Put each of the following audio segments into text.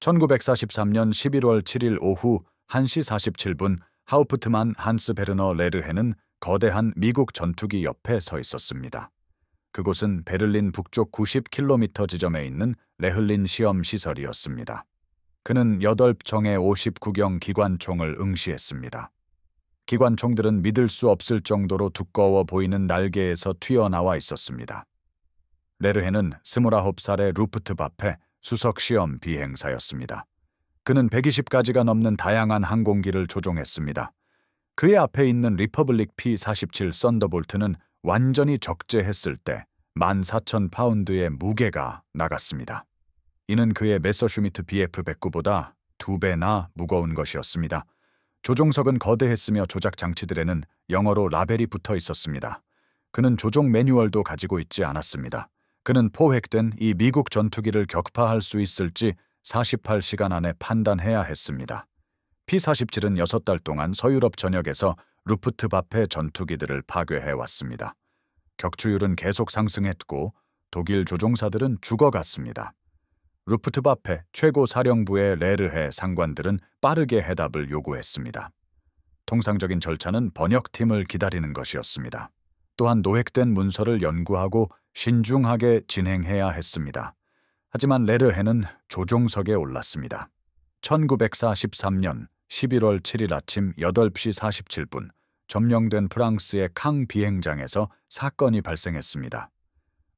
1943년 11월 7일 오후 1시 47분 하우프트만 한스 베르너 레르헤는 거대한 미국 전투기 옆에 서 있었습니다. 그곳은 베를린 북쪽 90km 지점에 있는 레흘린 시험 시설이었습니다. 그는 8정의 59경 기관총을 응시했습니다. 기관총들은 믿을 수 없을 정도로 두꺼워 보이는 날개에서 튀어나와 있었습니다. 레르헤는 29살의 루프트바페 수석 시험 비행사였습니다. 그는 120가지가 넘는 다양한 항공기를 조종했습니다. 그의 앞에 있는 리퍼블릭 P-47 썬더볼트는 완전히 적재했을 때 14,000파운드의 무게가 나갔습니다. 이는 그의 메서슈미트 BF-109보다 2배나 무거운 것이었습니다. 조종석은 거대했으며 조작 장치들에는 영어로 라벨이 붙어 있었습니다. 그는 조종 매뉴얼도 가지고 있지 않았습니다. 그는 포획된 이 미국 전투기를 격파할 수 있을지 48시간 안에 판단해야 했습니다. P-47은 6달 동안 서유럽 전역에서 루프트바페 전투기들을 파괴해왔습니다. 격추율은 계속 상승했고 독일 조종사들은 죽어갔습니다. 루프트바페 최고 사령부의 레르헤 상관들은 빠르게 해답을 요구했습니다. 통상적인 절차는 번역팀을 기다리는 것이었습니다. 또한 노획된 문서를 연구하고 신중하게 진행해야 했습니다. 하지만 레르헤는 조종석에 올랐습니다. 1943년 11월 7일 아침 8시 47분 점령된 프랑스의 캉 비행장에서 사건이 발생했습니다.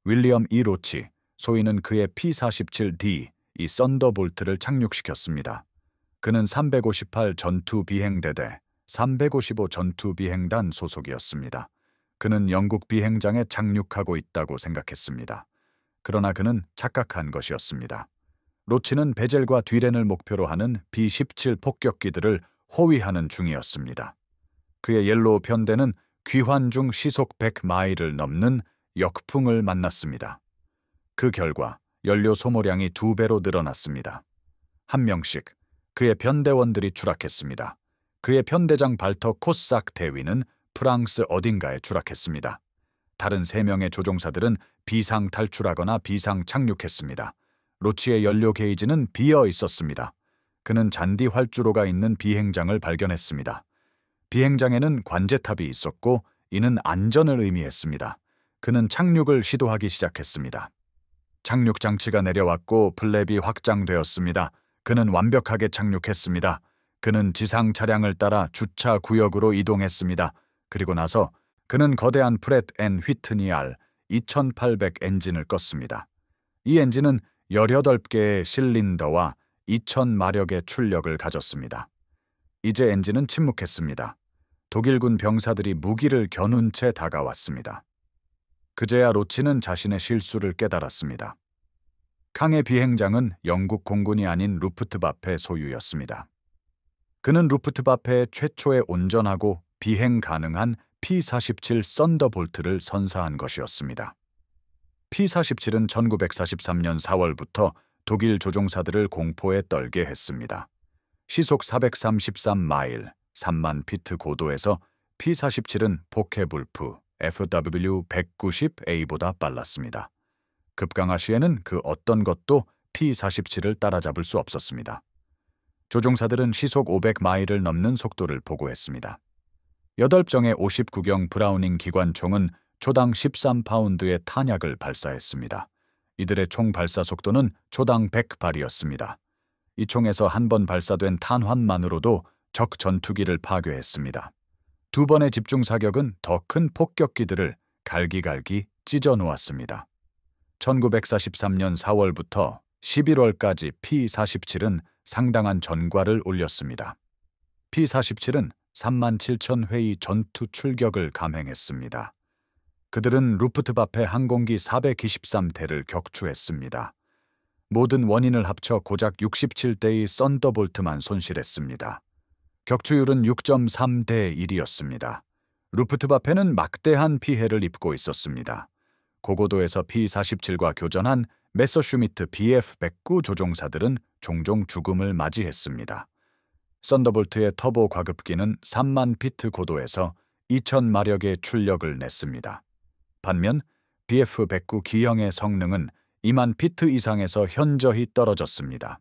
윌리엄 E. 로치, 소위는 그의 P-47D, 이 썬더볼트를 착륙시켰습니다. 그는 358 전투비행대대, 355 전투비행단 소속이었습니다. 그는 영국 비행장에 착륙하고 있다고 생각했습니다. 그러나 그는 착각한 것이었습니다. 로치는 베젤과 뒤렌을 목표로 하는 B-17 폭격기들을 호위하는 중이었습니다. 그의 옐로우 편대는 귀환 중 시속 100마일을 넘는 역풍을 만났습니다. 그 결과 연료 소모량이 2배로 늘어났습니다. 한 명씩 그의 편대원들이 추락했습니다. 그의 편대장 발터 코싹 대위는 프랑스 어딘가에 추락했습니다. 다른 3명의 조종사들은 비상 탈출하거나 비상 착륙했습니다. 로치의 연료 게이지는 비어 있었습니다. 그는 잔디 활주로가 있는 비행장을 발견했습니다. 비행장에는 관제탑이 있었고 이는 안전을 의미했습니다. 그는 착륙을 시도하기 시작했습니다. 착륙 장치가 내려왔고 플랩이 확장되었습니다. 그는 완벽하게 착륙했습니다. 그는 지상 차량을 따라 주차 구역으로 이동했습니다. 그리고 나서 그는 거대한 프렛 앤 휘트니 R 2800 엔진을 껐습니다. 이 엔진은 18개의 실린더와 2000마력의 출력을 가졌습니다. 이제 엔진은 침묵했습니다. 독일군 병사들이 무기를 겨눈 채 다가왔습니다. 그제야 로치는 자신의 실수를 깨달았습니다. 캉의 비행장은 영국 공군이 아닌 루프트바페 소유였습니다. 그는 루프트바페의 최초의 온전하고 비행 가능한 P-47 썬더볼트를 선사한 것이었습니다. P-47은 1943년 4월부터 독일 조종사들을 공포에 떨게 했습니다. 시속 433마일, 3만 피트 고도에서 P-47은 포케불프 FW-190A보다 빨랐습니다. 급강하 시에는 그 어떤 것도 P-47을 따라잡을 수 없었습니다. 조종사들은 시속 500마일을 넘는 속도를 보고했습니다. 8정의 59경 브라우닝 기관총은 초당 13파운드의 탄약을 발사했습니다. 이들의 총 발사 속도는 초당 100발이었습니다. 이 총에서 한 번 발사된 탄환만으로도 적 전투기를 파괴했습니다. 2번의 집중 사격은 더 큰 폭격기들을 갈기갈기 찢어 놓았습니다. 1943년 4월부터 11월까지 P-47은 상당한 전과를 올렸습니다. P-47은 37,000회의 전투 출격을 감행했습니다. 그들은 루프트바페 항공기 423대를 격추했습니다. 모든 원인을 합쳐 고작 67대의 썬더볼트만 손실했습니다. 격추율은 6.3대 1이었습니다. 루프트바페는 막대한 피해를 입고 있었습니다. 고고도에서 P-47과 교전한 메서슈미트 BF-109 조종사들은 종종 죽음을 맞이했습니다. 썬더볼트의 터보 과급기는 3만 피트 고도에서 2000마력의 출력을 냈습니다. 반면 BF-109 기형의 성능은 2만 피트 이상에서 현저히 떨어졌습니다.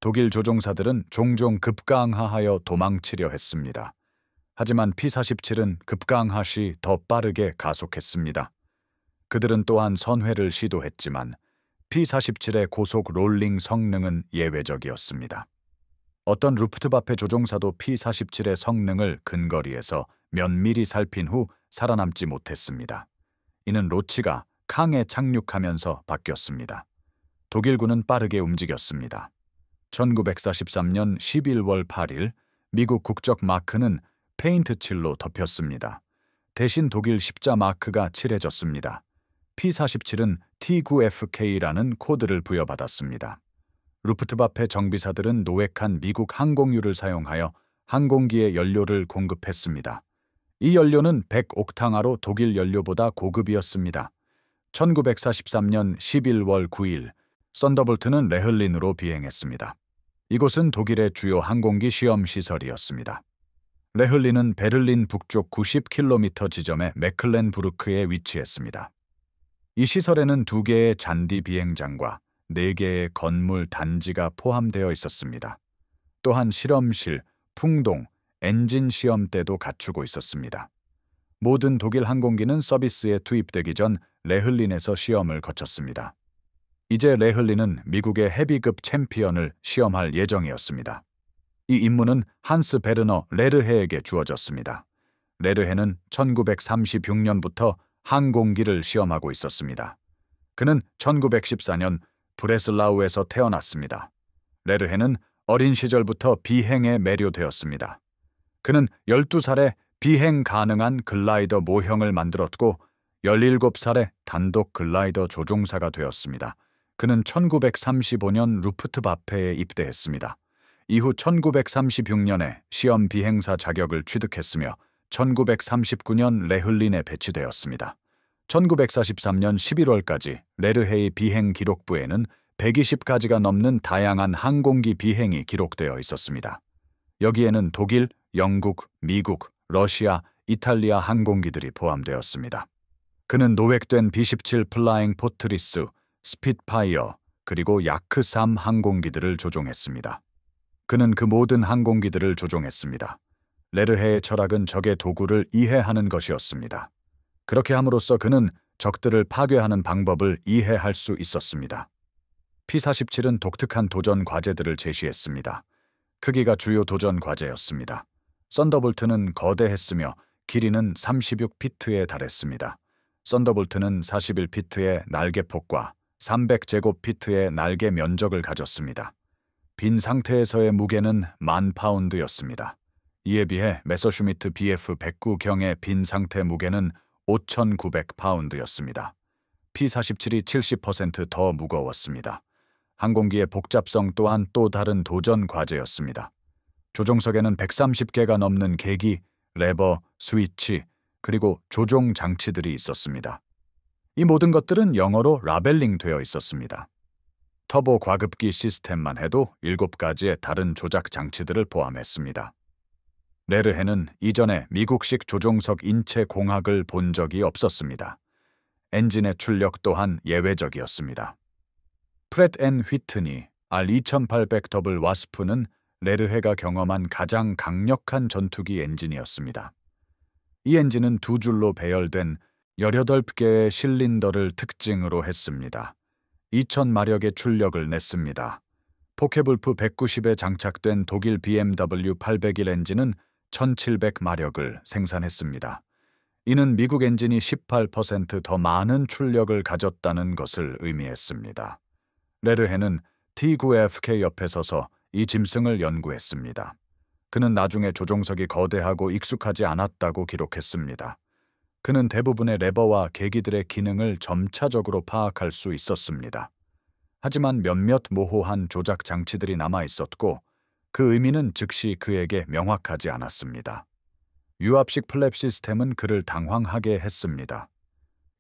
독일 조종사들은 종종 급강하하여 도망치려 했습니다. 하지만 P-47은 급강하 시 더 빠르게 가속했습니다. 그들은 또한 선회를 시도했지만 P-47의 고속 롤링 성능은 예외적이었습니다. 어떤 루프트와페 조종사도 P-47의 성능을 근거리에서 면밀히 살핀 후 살아남지 못했습니다. 이는 로치가 캉에 착륙하면서 바뀌었습니다. 독일군은 빠르게 움직였습니다. 1943년 11월 8일 미국 국적 마크는 페인트 칠로 덮였습니다. 대신 독일 십자 마크가 칠해졌습니다. P-47은 T9FK라는 코드를 부여받았습니다. 루프트와페 정비사들은 노획한 미국 항공유를 사용하여 항공기에 연료를 공급했습니다. 이 연료는 100옥탄화로 독일 연료보다 고급이었습니다. 1943년 11월 9일 썬더볼트는 레흘린으로 비행했습니다. 이곳은 독일의 주요 항공기 시험 시설이었습니다. 레흘린은 베를린 북쪽 90km 지점의 메클렌부르크에 위치했습니다. 이 시설에는 2개의 잔디 비행장과 4개의 건물 단지가 포함되어 있었습니다. 또한 실험실, 풍동, 엔진 시험대도 갖추고 있었습니다. 모든 독일 항공기는 서비스에 투입되기 전 레흘린에서 시험을 거쳤습니다. 이제 레흘린은 미국의 헤비급 챔피언을 시험할 예정이었습니다. 이 임무는 한스 베르너 레르헤에게 주어졌습니다. 레르헤는 1936년부터 항공기를 시험하고 있었습니다. 그는 1914년 브레슬라우에서 태어났습니다. 레르헤는 어린 시절부터 비행에 매료되었습니다. 그는 12살에 비행 가능한 글라이더 모형을 만들었고 17살에 단독 글라이더 조종사가 되었습니다. 그는 1935년 루프트와페에 입대했습니다. 이후 1936년에 시험 비행사 자격을 취득했으며 1939년 레흘린에 배치되었습니다. 1943년 11월까지 레르헤이 비행 기록부에는 120가지가 넘는 다양한 항공기 비행이 기록되어 있었습니다. 여기에는 독일, 영국, 미국, 러시아, 이탈리아 항공기들이 포함되었습니다. 그는 노획된 B-17 플라잉 포트리스, 스핏파이어, 그리고 야크-3 항공기들을 조종했습니다. 그는 그 모든 항공기들을 조종했습니다. 레르헤의 철학은 적의 도구를 이해하는 것이었습니다. 그렇게 함으로써 그는 적들을 파괴하는 방법을 이해할 수 있었습니다. P-47은 독특한 도전 과제들을 제시했습니다. 크기가 주요 도전 과제였습니다. 썬더볼트는 거대했으며 길이는 36피트에 달했습니다. 썬더볼트는 41피트의 날개폭과 300제곱피트의 날개 면적을 가졌습니다. 빈 상태에서의 무게는 10,000파운드였습니다. 이에 비해 메서슈미트 BF-109경의 빈 상태 무게는 5,900파운드였습니다. P-47이 70% 더 무거웠습니다. 항공기의 복잡성 또한 또 다른 도전 과제였습니다. 조종석에는 130개가 넘는 계기, 레버, 스위치, 그리고 조종 장치들이 있었습니다. 이 모든 것들은 영어로 라벨링 되어 있었습니다. 터보 과급기 시스템만 해도 7가지의 다른 조작 장치들을 포함했습니다. 레르헤는 이전에 미국식 조종석 인체 공학을 본 적이 없었습니다. 엔진의 출력 또한 예외적이었습니다. 프렛 앤 휘트니 R2800 더블 와스프는 레르헤가 경험한 가장 강력한 전투기 엔진이었습니다. 이 엔진은 2줄로 배열된 18개의 실린더를 특징으로 했습니다. 2000마력의 출력을 냈습니다. 포케불프 190에 장착된 독일 BMW 801 엔진은 1700마력을 생산했습니다. 이는 미국 엔진이 18% 더 많은 출력을 가졌다는 것을 의미했습니다. 레르헤는 T9FK 옆에 서서 이 짐승을 연구했습니다. 그는 나중에 조종석이 거대하고 익숙하지 않았다고 기록했습니다. 그는 대부분의 레버와 계기들의 기능을 점차적으로 파악할 수 있었습니다. 하지만 몇몇 모호한 조작 장치들이 남아 있었고 그 의미는 즉시 그에게 명확하지 않았습니다. 유압식 플랩 시스템은 그를 당황하게 했습니다.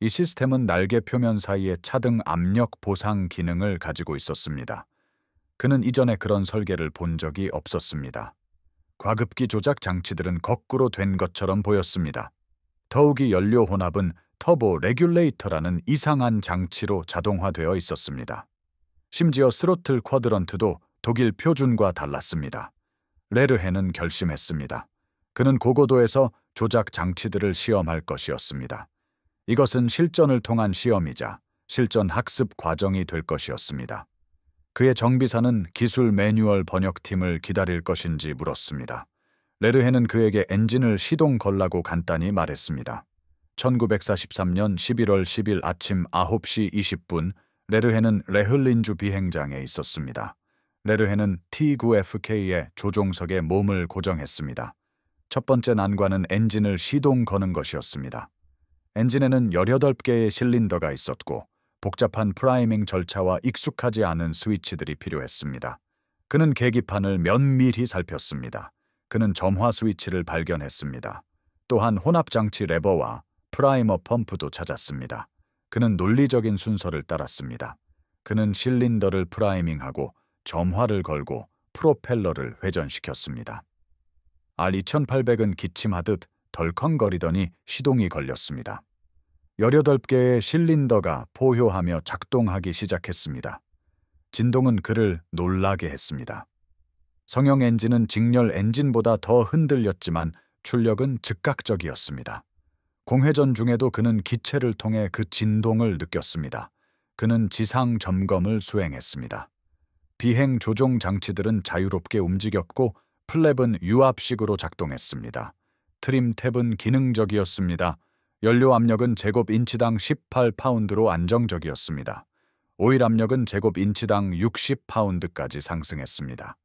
이 시스템은 날개 표면 사이에 차등 압력 보상 기능을 가지고 있었습니다. 그는 이전에 그런 설계를 본 적이 없었습니다. 과급기 조작 장치들은 거꾸로 된 것처럼 보였습니다. 더욱이 연료 혼합은 터보 레귤레이터라는 이상한 장치로 자동화되어 있었습니다. 심지어 스로틀 쿼드런트도 독일 표준과 달랐습니다. 레르헤는 결심했습니다. 그는 고고도에서 조작 장치들을 시험할 것이었습니다. 이것은 실전을 통한 시험이자 실전 학습 과정이 될 것이었습니다. 그의 정비사는 기술 매뉴얼 번역팀을 기다릴 것인지 물었습니다. 레르헤는 그에게 엔진을 시동 걸라고 간단히 말했습니다. 1943년 11월 10일 아침 9시 20분 레르헤는 레흘린주 비행장에 있었습니다. 레르헤는 T9FK의 조종석에 몸을 고정했습니다. 첫 번째 난관은 엔진을 시동 거는 것이었습니다. 엔진에는 18개의 실린더가 있었고 복잡한 프라이밍 절차와 익숙하지 않은 스위치들이 필요했습니다. 그는 계기판을 면밀히 살폈습니다. 그는 점화 스위치를 발견했습니다. 또한 혼합장치 레버와 프라이머 펌프도 찾았습니다. 그는 논리적인 순서를 따랐습니다. 그는 실린더를 프라이밍하고 점화를 걸고 프로펠러를 회전시켰습니다. R2800은 기침하듯 덜컹거리더니 시동이 걸렸습니다. 18개의 실린더가 포효하며 작동하기 시작했습니다. 진동은 그를 놀라게 했습니다. 성형 엔진은 직렬 엔진보다 더 흔들렸지만 출력은 즉각적이었습니다. 공회전 중에도 그는 기체를 통해 그 진동을 느꼈습니다. 그는 지상 점검을 수행했습니다. 비행 조종 장치들은 자유롭게 움직였고 플랩은 유압식으로 작동했습니다. 트림 탭은 기능적이었습니다. 연료 압력은 제곱인치당 18파운드로 안정적이었습니다. 오일 압력은 제곱인치당 60파운드까지 상승했습니다.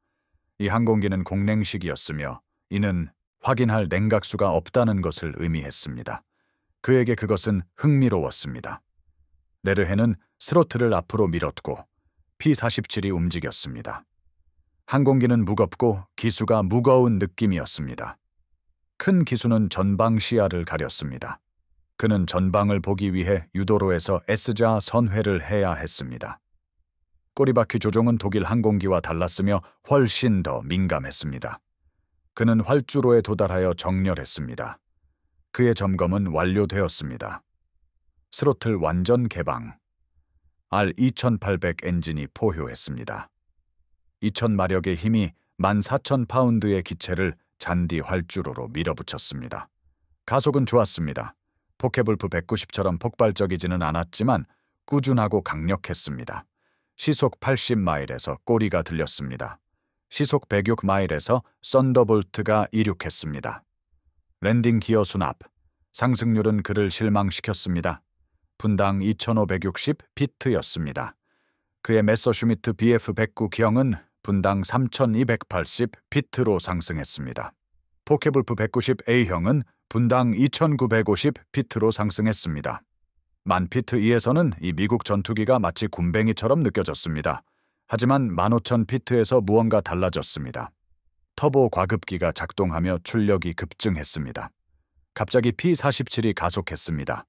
이 항공기는 공냉식이었으며 이는 확인할 냉각수가 없다는 것을 의미했습니다. 그에게 그것은 흥미로웠습니다. 레르헤는 스로틀을 앞으로 밀었고 P-47이 움직였습니다. 항공기는 무겁고 기수가 무거운 느낌이었습니다. 큰 기수는 전방 시야를 가렸습니다. 그는 전방을 보기 위해 유도로에서 S자 선회를 해야 했습니다. 꼬리바퀴 조종은 독일 항공기와 달랐으며 훨씬 더 민감했습니다. 그는 활주로에 도달하여 정렬했습니다. 그의 점검은 완료되었습니다. 스로틀 완전 개방. R2800 엔진이 포효했습니다. 2000마력의 힘이 14,000파운드의 기체를 잔디 활주로로 밀어붙였습니다. 가속은 좋았습니다. 포케불프 190처럼 폭발적이지는 않았지만 꾸준하고 강력했습니다. 시속 80마일에서 꼬리가 들렸습니다. 시속 106마일에서 썬더볼트가 이륙했습니다. 랜딩 기어 수납, 상승률은 그를 실망시켰습니다. 분당 2560피트였습니다. 그의 메서슈미트 BF109 기형은 분당 3280피트로 상승했습니다. 포케불프 190A형은 분당 2950피트로 상승했습니다. 10,000피트 이에서는 이 미국 전투기가 마치 굼벵이처럼 느껴졌습니다. 하지만 15,000피트에서 무언가 달라졌습니다. 터보 과급기가 작동하며 출력이 급증했습니다. 갑자기 P-47이 가속했습니다.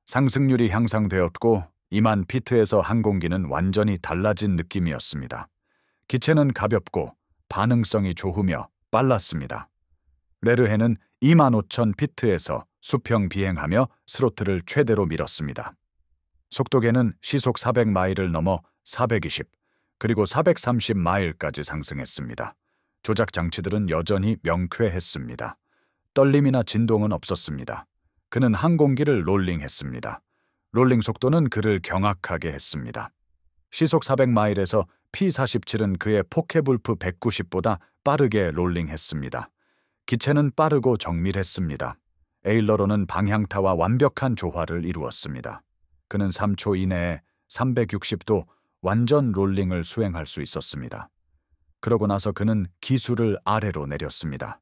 상승률이 향상되었고 20,000피트에서 항공기는 완전히 달라진 느낌이었습니다. 기체는 가볍고 반응성이 좋으며 빨랐습니다. 레르헤는 25,000피트에서 수평 비행하며 스로틀을 최대로 밀었습니다. 속도계는 시속 400마일을 넘어 420, 그리고 430마일까지 상승했습니다. 조작 장치들은 여전히 명쾌했습니다. 떨림이나 진동은 없었습니다. 그는 항공기를 롤링했습니다. 롤링 속도는 그를 경악하게 했습니다. 시속 400마일에서 P-47은 그의 포케불프 190보다 빠르게 롤링했습니다. 기체는 빠르고 정밀했습니다. 에일러론은 방향타와 완벽한 조화를 이루었습니다. 그는 3초 이내에 360도 완전 롤링을 수행할 수 있었습니다. 그러고 나서 그는 기술을 아래로 내렸습니다.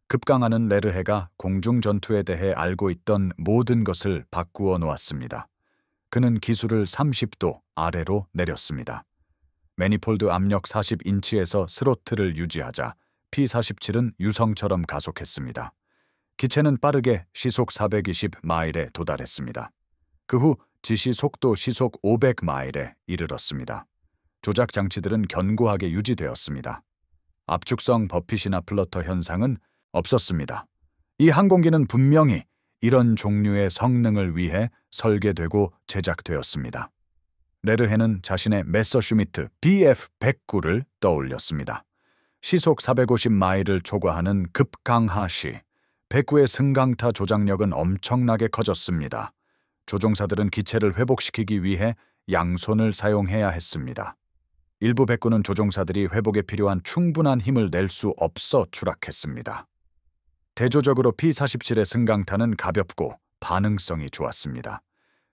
급강하는 레르헤가 공중전투에 대해 알고 있던 모든 것을 바꾸어 놓았습니다. 그는 기술을 30도 아래로 내렸습니다. 매니폴드 압력 40인치에서 스로틀을 유지하자 P-47은 유성처럼 가속했습니다. 기체는 빠르게 시속 420마일에 도달했습니다. 그 후 지시 속도 시속 500마일에 이르렀습니다. 조작 장치들은 견고하게 유지되었습니다. 압축성 버핏이나 플러터 현상은 없었습니다. 이 항공기는 분명히 이런 종류의 성능을 위해 설계되고 제작되었습니다. 레르헤는 자신의 메서슈미트 BF-109를 떠올렸습니다. 시속 450마일을 초과하는 급강하 시 109의 승강타 조작력은 엄청나게 커졌습니다. 조종사들은 기체를 회복시키기 위해 양손을 사용해야 했습니다. 일부 109는 조종사들이 회복에 필요한 충분한 힘을 낼 수 없어 추락했습니다. 대조적으로 P-47의 승강타는 가볍고 반응성이 좋았습니다.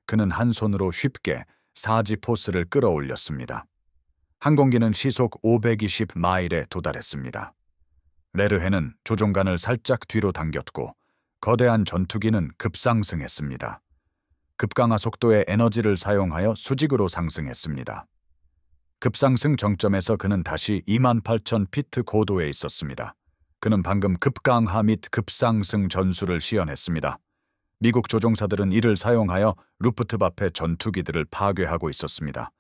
그는 한 손으로 쉽게 사지 포스를 끌어올렸습니다. 항공기는 시속 520마일에 도달했습니다. 레르헤는 조종관을 살짝 뒤로 당겼고 거대한 전투기는 급상승했습니다. 급강하 속도의 에너지를 사용하여 수직으로 상승했습니다. 급상승 정점에서 그는 다시 28,000피트 고도에 있었습니다. 그는 방금 급강하 및 급상승 전술을 시연했습니다. 미국 조종사들은 이를 사용하여 루프트와페 전투기들을 파괴하고 있었습니다.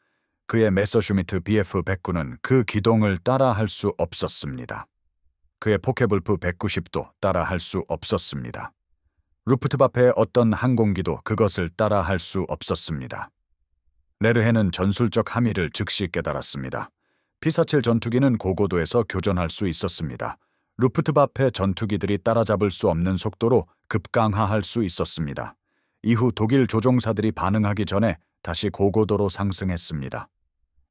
그의 메서슈미트 BF-109는 그 기동을 따라할 수 없었습니다. 그의 포케불프 190도 따라할 수 없었습니다. 루프트와페의 어떤 항공기도 그것을 따라할 수 없었습니다. 레르헤는 전술적 함의를 즉시 깨달았습니다. P-47 전투기는 고고도에서 교전할 수 있었습니다. 루프트와페 전투기들이 따라잡을 수 없는 속도로 급강하할 수 있었습니다. 이후 독일 조종사들이 반응하기 전에 다시 고고도로 상승했습니다.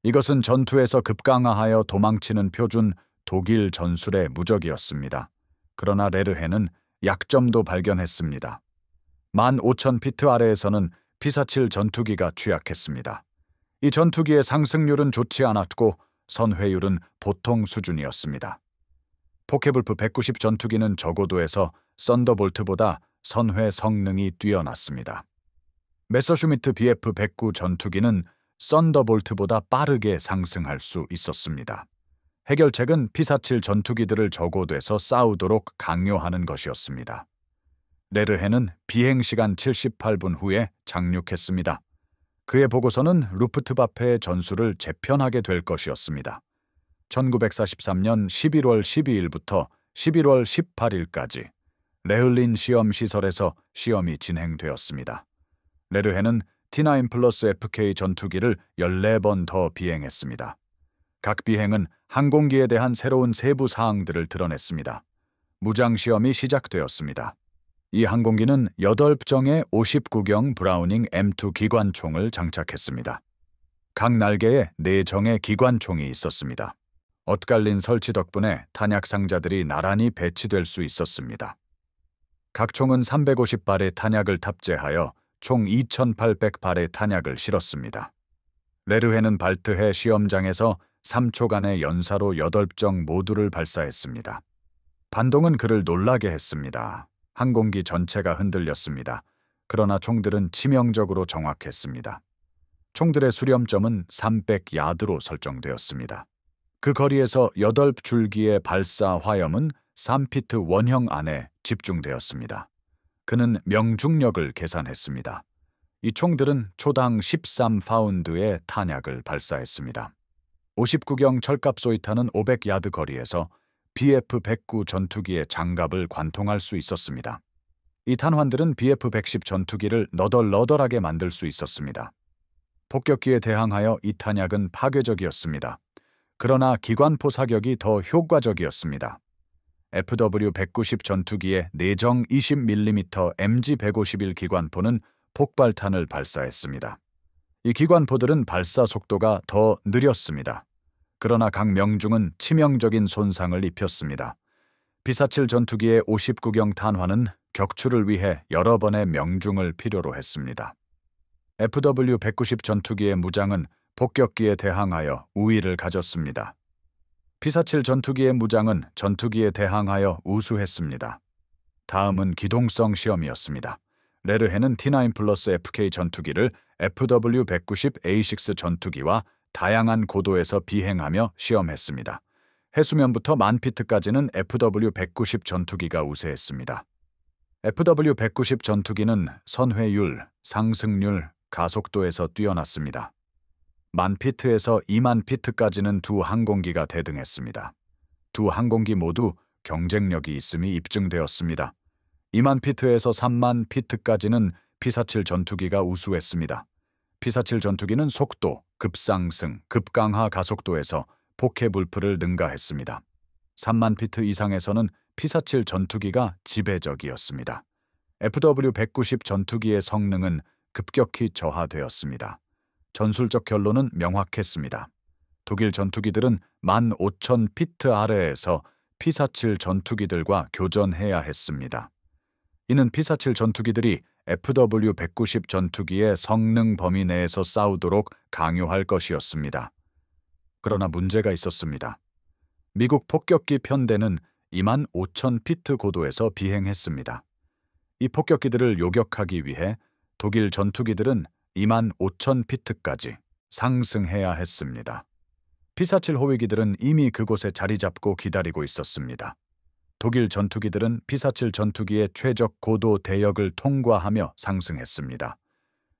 이것은 전투에서 급강하하여 도망치는 표준 독일 전술의 무적이었습니다. 그러나 레르헤는 약점도 발견했습니다. 15,000피트 아래에서는 P-47 전투기가 취약했습니다. 이 전투기의 상승률은 좋지 않았고 선회율은 보통 수준이었습니다. 포케불프 190 전투기는 저고도에서 썬더볼트보다 선회 성능이 뛰어났습니다. 메서슈미트 BF-109 전투기는 썬더볼트보다 빠르게 상승할 수 있었습니다. 해결책은 P-47 전투기들을 저고도에서 싸우도록 강요하는 것이었습니다. 레르헤는 비행시간 78분 후에 착륙했습니다. 그의 보고서는 루프트와페의 전술을 재편하게 될 것이었습니다. 1943년 11월 12일부터 11월 18일까지 레흘린 시험시설에서 시험이 진행되었습니다. 레르헤는 T9 플러스 FK 전투기를 14번 더 비행했습니다. 각 비행은 항공기에 대한 새로운 세부 사항들을 드러냈습니다. 무장시험이 시작되었습니다. 이 항공기는 8정의 59경 브라우닝 M2 기관총을 장착했습니다. 각 날개에 4정의 기관총이 있었습니다. 엇갈린 설치 덕분에 탄약 상자들이 나란히 배치될 수 있었습니다. 각 총은 350발의 탄약을 탑재하여 총 2,800발의 탄약을 실었습니다. 레르헤는 발트해 시험장에서 3초간의 연사로 8정 모두를 발사했습니다. 반동은 그를 놀라게 했습니다. 항공기 전체가 흔들렸습니다. 그러나 총들은 치명적으로 정확했습니다. 총들의 수렴점은 300야드로 설정되었습니다. 그 거리에서 8줄기의 발사 화염은 3피트 원형 안에 집중되었습니다. 그는 명중력을 계산했습니다. 이 총들은 초당 13파운드의 탄약을 발사했습니다. 59경 철갑소이타는 500야드 거리에서 BF-109 전투기의 장갑을 관통할 수 있었습니다. 이 탄환들은 BF-110 전투기를 너덜너덜하게 만들 수 있었습니다. 폭격기에 대항하여 이 탄약은 파괴적이었습니다. 그러나 기관포 사격이 더 효과적이었습니다. FW-190 전투기의 내정 20mm MG-151 기관포는 폭발탄을 발사했습니다. 이 기관포들은 발사 속도가 더 느렸습니다. 그러나 각 명중은 치명적인 손상을 입혔습니다. P-47 전투기의 59경 탄환은 격추를 위해 여러 번의 명중을 필요로 했습니다. FW-190 전투기의 무장은 폭격기에 대항하여 우위를 가졌습니다. P-47 전투기의 무장은 전투기에 대항하여 우수했습니다. 다음은 기동성 시험이었습니다. 레르헤는 T9 플러스 FK 전투기를 FW-190A6 전투기와 다양한 고도에서 비행하며 시험했습니다. 해수면부터 10,000피트까지는 FW-190 전투기가 우세했습니다. FW-190 전투기는 선회율, 상승률, 가속도에서 뛰어났습니다. 10,000피트에서 20,000피트까지는 두 항공기가 대등했습니다. 두 항공기 모두 경쟁력이 있음이 입증되었습니다. 20,000피트에서 30,000피트까지는 P-47 전투기가 우수했습니다. P-47 전투기는 속도, 급상승, 급강하 가속도에서 포켓-울프를 능가했습니다. 3만 피트 이상에서는 P-47 전투기가 지배적이었습니다. FW-190 전투기의 성능은 급격히 저하되었습니다. 전술적 결론은 명확했습니다. 독일 전투기들은 15,000피트 아래에서 P-47 전투기들과 교전해야 했습니다. 이는 P-47 전투기들이 FW-190 전투기의 성능 범위 내에서 싸우도록 강요할 것이었습니다. 그러나 문제가 있었습니다. 미국 폭격기 편대는 25,000피트 고도에서 비행했습니다. 이 폭격기들을 요격하기 위해 독일 전투기들은 25,000피트까지 상승해야 했습니다. P-47 호위기들은 이미 그곳에 자리 잡고 기다리고 있었습니다. 독일 전투기들은 P-47 전투기의 최적 고도 대역을 통과하며 상승했습니다.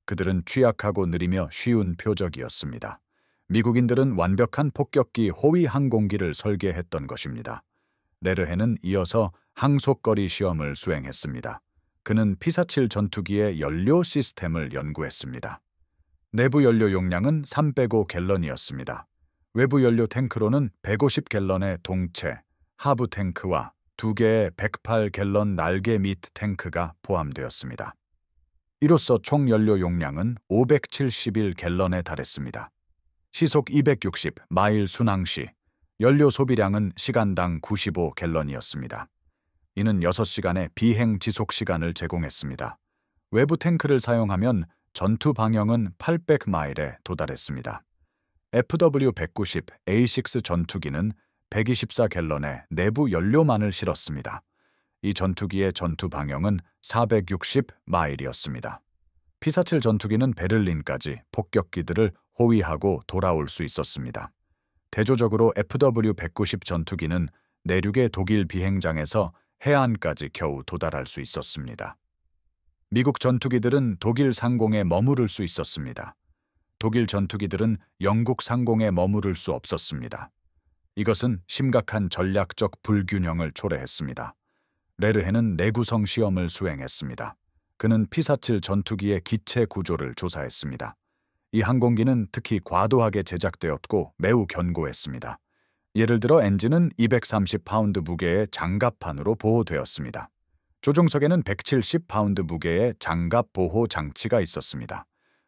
그들은 취약하고 느리며 쉬운 표적이었습니다. 미국인들은 완벽한 폭격기 호위 항공기를 설계했던 것입니다. 레르헨은 이어서 항속거리 시험을 수행했습니다. 그는 P-47 전투기의 연료 시스템을 연구했습니다. 내부 연료 용량은 305갤런이었습니다. 외부 연료 탱크로는 150갤런의 동체, 하부 탱크와 2개의 108갤런 날개 밑 탱크가 포함되었습니다. 이로써 총 연료 용량은 571갤런에 달했습니다. 시속 260마일 순항 시 연료 소비량은 시간당 95갤런이었습니다. 이는 6시간의 비행 지속 시간을 제공했습니다. 외부 탱크를 사용하면 전투 방향은 800마일에 도달했습니다. FW-190 A6 전투기는 124갤런의 내부 연료만을 실었습니다. 이 전투기의 전투 방향은 460마일이었습니다. P-47 전투기는 베를린까지 폭격기들을 호위하고 돌아올 수 있었습니다. 대조적으로 FW-190 전투기는 내륙의 독일 비행장에서 해안까지 겨우 도달할 수 있었습니다. 미국 전투기들은 독일 상공에 머무를 수 있었습니다. 독일 전투기들은 영국 상공에 머무를 수 없었습니다. 이것은 심각한 전략적 불균형을 초래했습니다. 레르헨은 내구성 시험을 수행했습니다. 그는 P-47 전투기의 기체 구조를 조사했습니다. 이 항공기는 특히 과도하게 제작되었고 매우 견고했습니다. 예를 들어 엔진은 230파운드 무게의 장갑판으로 보호되었습니다. 조종석에는 170파운드 무게의 장갑 보호 장치가 있었습니다.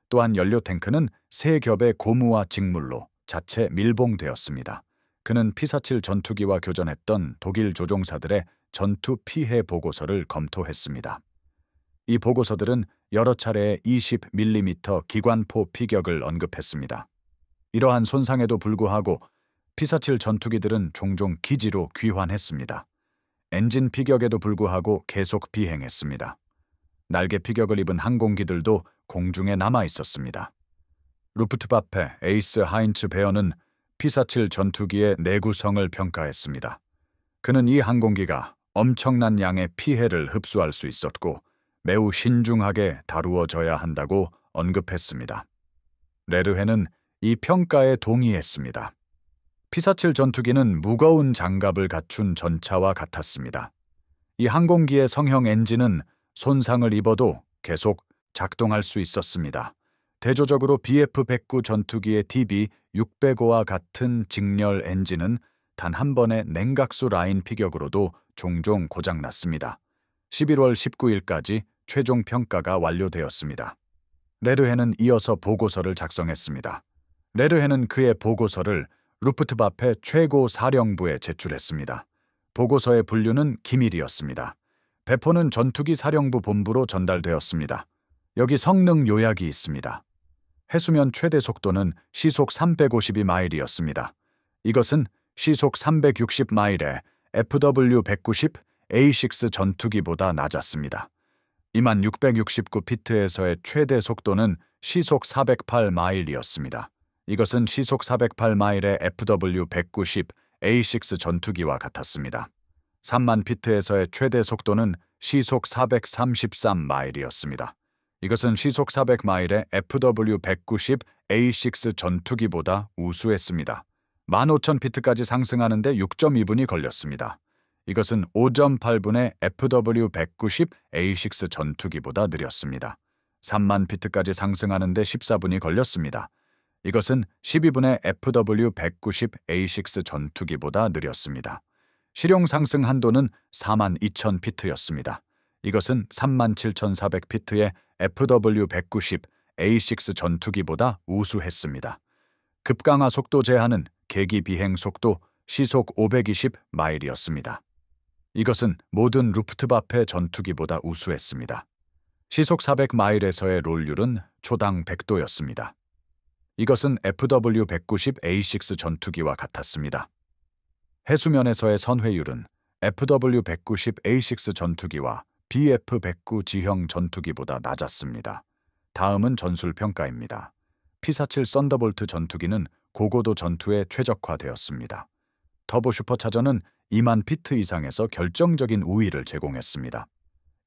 또한 연료 탱크는 3겹의 고무와 직물로 자체 밀봉되었습니다. 그는 P-47 전투기와 교전했던 독일 조종사들의 전투 피해 보고서를 검토했습니다. 이 보고서들은 여러 차례의 20mm 기관포 피격을 언급했습니다. 이러한 손상에도 불구하고 P-47 전투기들은 종종 기지로 귀환했습니다. 엔진 피격에도 불구하고 계속 비행했습니다. 날개 피격을 입은 항공기들도 공중에 남아 있었습니다. 루프트와페 에이스 하인츠 베어는 P-47 전투기의 내구성을 평가했습니다. 그는 이 항공기가 엄청난 양의 피해를 흡수할 수 있었고 매우 신중하게 다루어져야 한다고 언급했습니다. 레르헨은 이 평가에 동의했습니다. P-47 전투기는 무거운 장갑을 갖춘 전차와 같았습니다. 이 항공기의 성형 엔진은 손상을 입어도 계속 작동할 수 있었습니다. 대조적으로 BF-109 전투기의 DB-605와 같은 직렬 엔진은 단 한 번의 냉각수 라인 피격으로도 종종 고장났습니다. 11월 19일까지 최종 평가가 완료되었습니다. 레르헨은 이어서 보고서를 작성했습니다. 레르헨은 그의 보고서를 루프트와페 최고 사령부에 제출했습니다. 보고서의 분류는 기밀이었습니다. 배포는 전투기 사령부 본부로 전달되었습니다. 여기 성능 요약이 있습니다. 해수면 최대 속도는 시속 352마일이었습니다. 이것은 시속 360마일의 FW-190 A6 전투기보다 낮았습니다. 2669피트에서의 최대 속도는 시속 408마일이었습니다. 이것은 시속 408마일의 FW-190 A6 전투기와 같았습니다. 3만 피트에서의 최대 속도는 시속 433마일이었습니다. 이것은 시속 400마일의 FW-190 A6 전투기보다 우수했습니다. 15,000피트까지 상승하는 데 6.2분이 걸렸습니다. 이것은 5.8분의 FW-190 A6 전투기보다 느렸습니다. 3만 피트까지 상승하는 데 14분이 걸렸습니다. 이것은 12분의 FW-190A6 전투기보다 느렸습니다. 실용 상승 한도는 4만 2천 피트였습니다. 이것은 37,400 피트의 FW-190A6 전투기보다 우수했습니다. 급강하 속도 제한은 계기 비행 속도 시속 520마일이었습니다. 이것은 모든 루프트와페 전투기보다 우수했습니다. 시속 400마일에서의 롤률은 초당 100도였습니다. 이것은 FW-190A6 전투기와 같았습니다. 해수면에서의 선회율은 FW-190A6 전투기와 BF-109 지형 전투기보다 낮았습니다. 다음은 전술평가입니다. P-47 썬더볼트 전투기는 고고도 전투에 최적화되었습니다. 터보 슈퍼차저는 2만 피트 이상에서 결정적인 우위를 제공했습니다.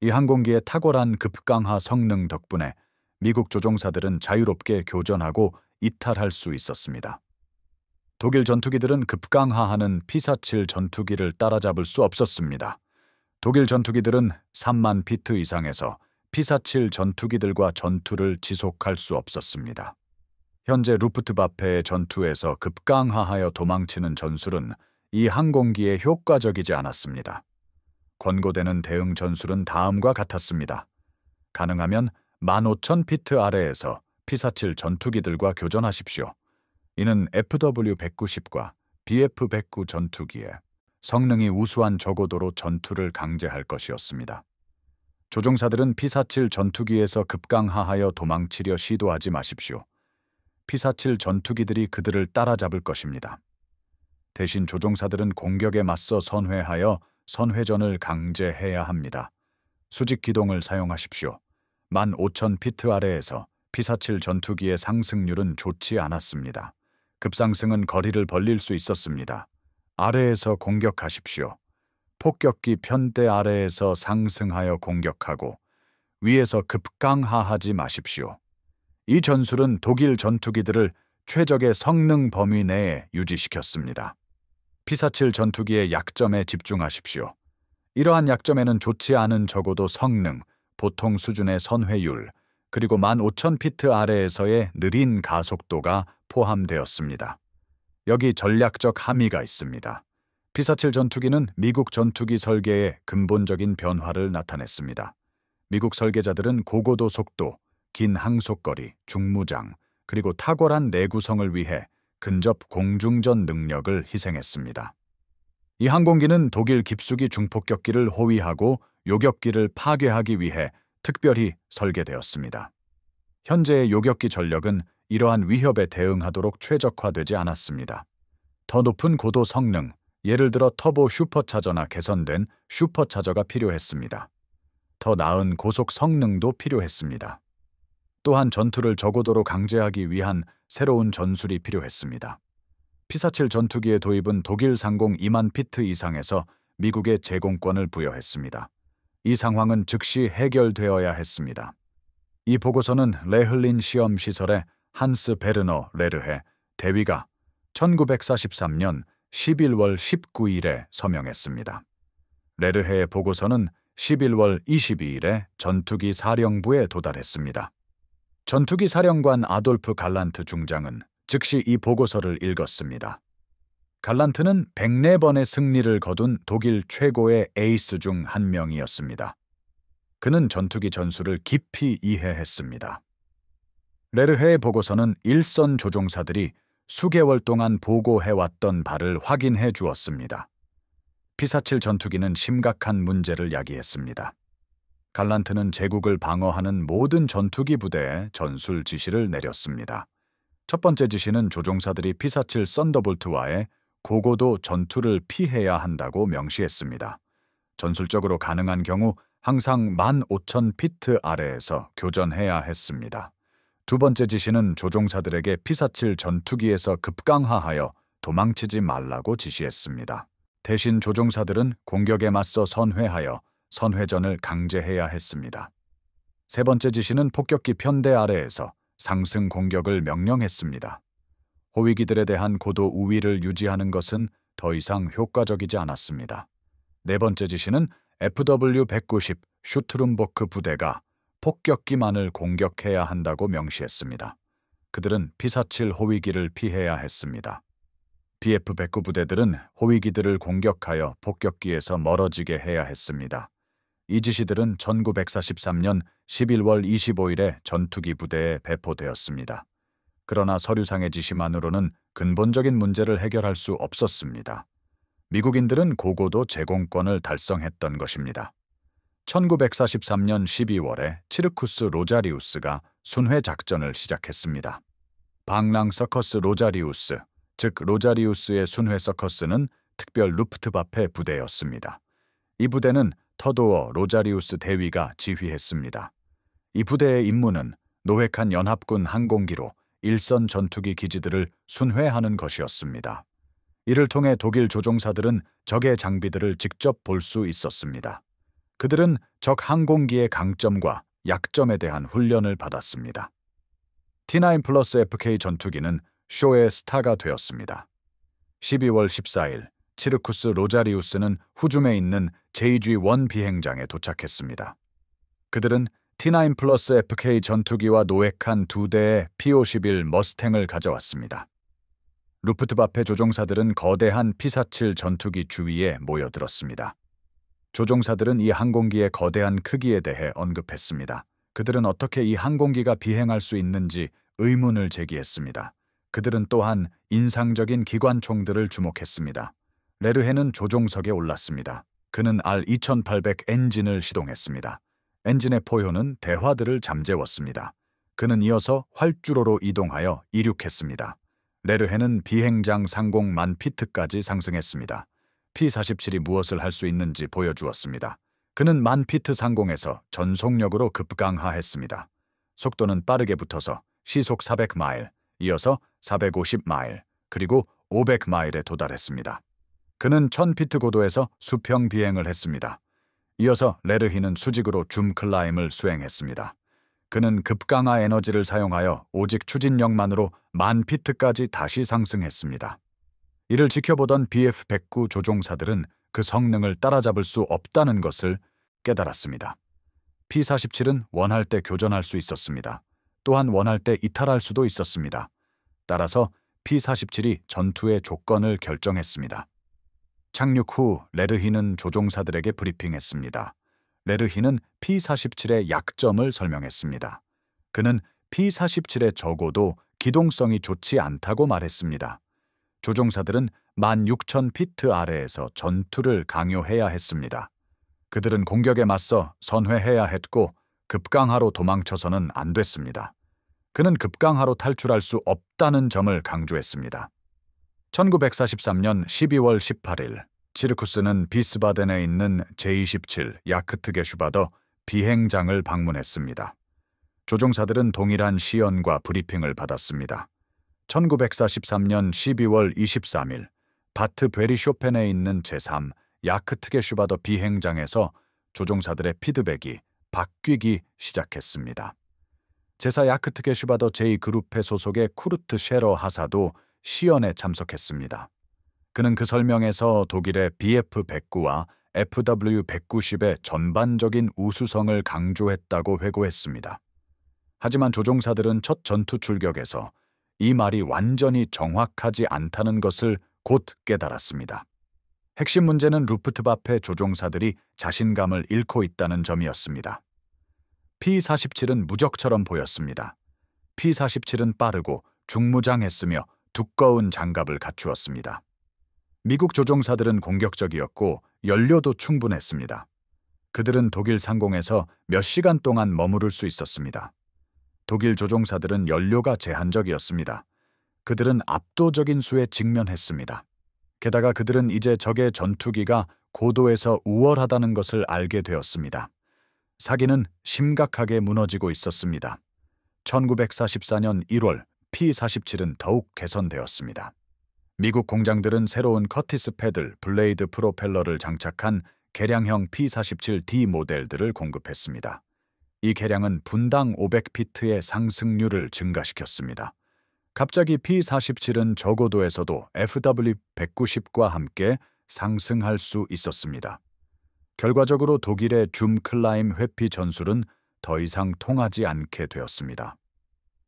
이 항공기의 탁월한 급강하 성능 덕분에 미국 조종사들은 자유롭게 교전하고 이탈할 수 있었습니다. 독일 전투기들은 급강하하는 P-47 전투기를 따라잡을 수 없었습니다. 독일 전투기들은 3만 피트 이상에서 P-47 전투기들과 전투를 지속할 수 없었습니다. 현재 루프트와페의 전투에서 급강하하여 도망치는 전술은 이 항공기에 효과적이지 않았습니다. 권고되는 대응 전술은 다음과 같았습니다. 가능하면 15,000 피트 아래에서 P-47 전투기들과 교전하십시오. 이는 FW-190과 BF-109 전투기에 성능이 우수한 저고도로 전투를 강제할 것이었습니다. 조종사들은 P-47 전투기에서 급강하하여 도망치려 시도하지 마십시오. P-47 전투기들이 그들을 따라잡을 것입니다. 대신 조종사들은 공격에 맞서 선회하여 선회전을 강제해야 합니다. 수직 기동을 사용하십시오. 15,000 피트 아래에서 P-47 전투기의 상승률은 좋지 않았습니다. 급상승은 거리를 벌릴 수 있었습니다. 아래에서 공격하십시오. 폭격기 편대 아래에서 상승하여 공격하고 위에서 급강하하지 마십시오. 이 전술은 독일 전투기들을 최적의 성능 범위 내에 유지시켰습니다. P-47 전투기의 약점에 집중하십시오. 이러한 약점에는 좋지 않은 적어도 성능, 보통 수준의 선회율, 그리고 15,000 피트 아래에서의 느린 가속도가 포함되었습니다. 여기 전략적 함의가 있습니다. P-47 전투기는 미국 전투기 설계의 근본적인 변화를 나타냈습니다. 미국 설계자들은 고고도 속도, 긴 항속거리, 중무장, 그리고 탁월한 내구성을 위해 근접 공중전 능력을 희생했습니다. 이 항공기는 독일 깊숙이 중폭격기를 호위하고 요격기를 파괴하기 위해 특별히 설계되었습니다. 현재의 요격기 전력은 이러한 위협에 대응하도록 최적화되지 않았습니다. 더 높은 고도 성능, 예를 들어 터보 슈퍼차저나 개선된 슈퍼차저가 필요했습니다. 더 나은 고속 성능도 필요했습니다. 또한 전투를 저고도로 강제하기 위한 새로운 전술이 필요했습니다. P-47 전투기의 도입은 독일 상공 2만 피트 이상에서 미국에 제공권을 부여했습니다. 이 상황은 즉시 해결되어야 했습니다. 이 보고서는 레흘린 시험 시설의 한스 베르너 레르헤 대위가 1943년 11월 19일에 서명했습니다. 레르헤의 보고서는 11월 22일에 전투기 사령부에 도달했습니다. 전투기 사령관 아돌프 갈란트 중장은 즉시 이 보고서를 읽었습니다. 갈란트는 104번의 승리를 거둔 독일 최고의 에이스 중 한 명이었습니다. 그는 전투기 전술을 깊이 이해했습니다. 레르헤의 보고서는 일선 조종사들이 수개월 동안 보고해왔던 바를 확인해 주었습니다. P-47 전투기는 심각한 문제를 야기했습니다. 갈란트는 제국을 방어하는 모든 전투기 부대에 전술 지시를 내렸습니다. 첫 번째 지시는 조종사들이 P-47 썬더볼트와의 고고도 전투를 피해야 한다고 명시했습니다. 전술적으로 가능한 경우 항상 15,000 피트 아래에서 교전해야 했습니다. 두 번째 지시는 조종사들에게 P-47 전투기에서 급강하하여 도망치지 말라고 지시했습니다. 대신 조종사들은 공격에 맞서 선회하여 선회전을 강제해야 했습니다. 세 번째 지시는 폭격기 편대 아래에서 상승 공격을 명령했습니다. 호위기들에 대한 고도 우위를 유지하는 것은 더 이상 효과적이지 않았습니다. 네 번째 지시는 FW-190 슈트룸보크 부대가 폭격기만을 공격해야 한다고 명시했습니다. 그들은 P-47 호위기를 피해야 했습니다. BF-109 부대들은 호위기들을 공격하여 폭격기에서 멀어지게 해야 했습니다. 이 지시들은 1943년 11월 25일에 전투기 부대에 배포되었습니다. 그러나 서류상의 지시만으로는 근본적인 문제를 해결할 수 없었습니다. 미국인들은 고고도 제공권을 달성했던 것입니다. 1943년 12월에 치르쿠스 로자리우스가 순회 작전을 시작했습니다. 방랑 서커스 로자리우스, 즉 로자리우스의 순회 서커스는 특별 루프트바페 부대였습니다. 이 부대는 터도어 로자리우스 대위가 지휘했습니다. 이 부대의 임무는 노획한 연합군 항공기로 일선 전투기 기지들을 순회하는 것이었습니다. 이를 통해 독일 조종사들은 적의 장비들을 직접 볼 수 있었습니다. 그들은 적 항공기의 강점과 약점에 대한 훈련을 받았습니다. T9 플러스 FK 전투기는 쇼의 스타가 되었습니다. 12월 14일 치르쿠스 로자리우스는 후줌에 있는 JG-1 비행장에 도착했습니다. 그들은 T9 플러스 FK 전투기와 노획한 2대의 P-51 머스탱을 가져왔습니다. 루프트바페 조종사들은 거대한 P-47 전투기 주위에 모여들었습니다. 조종사들은 이 항공기의 거대한 크기에 대해 언급했습니다. 그들은 어떻게 이 항공기가 비행할 수 있는지 의문을 제기했습니다. 그들은 또한 인상적인 기관총들을 주목했습니다. 레르헤는 조종석에 올랐습니다. 그는 R2800 엔진을 시동했습니다. 엔진의 포효는 대화들을 잠재웠습니다. 그는 이어서 활주로로 이동하여 이륙했습니다. 레르헤는 비행장 상공 10,000피트까지 상승했습니다. P-47이 무엇을 할 수 있는지 보여주었습니다. 그는 10,000피트 상공에서 전속력으로 급강하했습니다. 속도는 빠르게 붙어서 시속 400마일, 이어서 450마일, 그리고 500마일에 도달했습니다. 그는 1,000피트 고도에서 수평 비행을 했습니다. 이어서 레르히는 수직으로 줌 클라임을 수행했습니다. 그는 급강하 에너지를 사용하여 오직 추진력만으로 10,000피트까지 다시 상승했습니다. 이를 지켜보던 BF-109 조종사들은 그 성능을 따라잡을 수 없다는 것을 깨달았습니다. P-47은 원할 때 교전할 수 있었습니다. 또한 원할 때 이탈할 수도 있었습니다. 따라서 P-47이 전투의 조건을 결정했습니다. 착륙 후 레르히는 조종사들에게 브리핑했습니다. 레르히는 P-47의 약점을 설명했습니다. 그는 P-47의 적어도 기동성이 좋지 않다고 말했습니다. 조종사들은 16,000피트 아래에서 전투를 강요해야 했습니다. 그들은 공격에 맞서 선회해야 했고 급강하로 도망쳐서는 안 됐습니다. 그는 급강하로 탈출할 수 없다는 점을 강조했습니다. 1943년 12월 18일 치르쿠스는 비스바덴에 있는 제-27 야크트게슈바더 비행장을 방문했습니다. 조종사들은 동일한 시연과 브리핑을 받았습니다. 1943년 12월 23일 바트 베리쇼펜에 있는 제3 야크트게슈바더 비행장에서 조종사들의 피드백이 바뀌기 시작했습니다. 제4 야크트게슈바더 제2그룹회 소속의 쿠르트 셰러 하사도 시연에 참석했습니다. 그는 그 설명에서 독일의 BF-109와 FW-190의 전반적인 우수성을 강조했다고 회고했습니다. 하지만 조종사들은 첫 전투 출격에서 이 말이 완전히 정확하지 않다는 것을 곧 깨달았습니다. 핵심 문제는 루프트바페 조종사들이 자신감을 잃고 있다는 점이었습니다. P-47은 무적처럼 보였습니다. P-47은 빠르고 중무장했으며 두꺼운 장갑을 갖추었습니다. 미국 조종사들은 공격적이었고 연료도 충분했습니다. 그들은 독일 상공에서 몇 시간 동안 머무를 수 있었습니다. 독일 조종사들은 연료가 제한적이었습니다. 그들은 압도적인 수에 직면했습니다. 게다가 그들은 이제 적의 전투기가 고도에서 우월하다는 것을 알게 되었습니다. 사기는 심각하게 무너지고 있었습니다. 1944년 1월 P-47은 더욱 개선되었습니다. 미국 공장들은 새로운 커티스 패들, 블레이드 프로펠러를 장착한 개량형 P-47D 모델들을 공급했습니다. 이 개량은 분당 500피트의 상승률을 증가시켰습니다. 갑자기 P-47은 저고도에서도 FW-190과 함께 상승할 수 있었습니다. 결과적으로 독일의 줌 클라임 회피 전술은 더 이상 통하지 않게 되었습니다.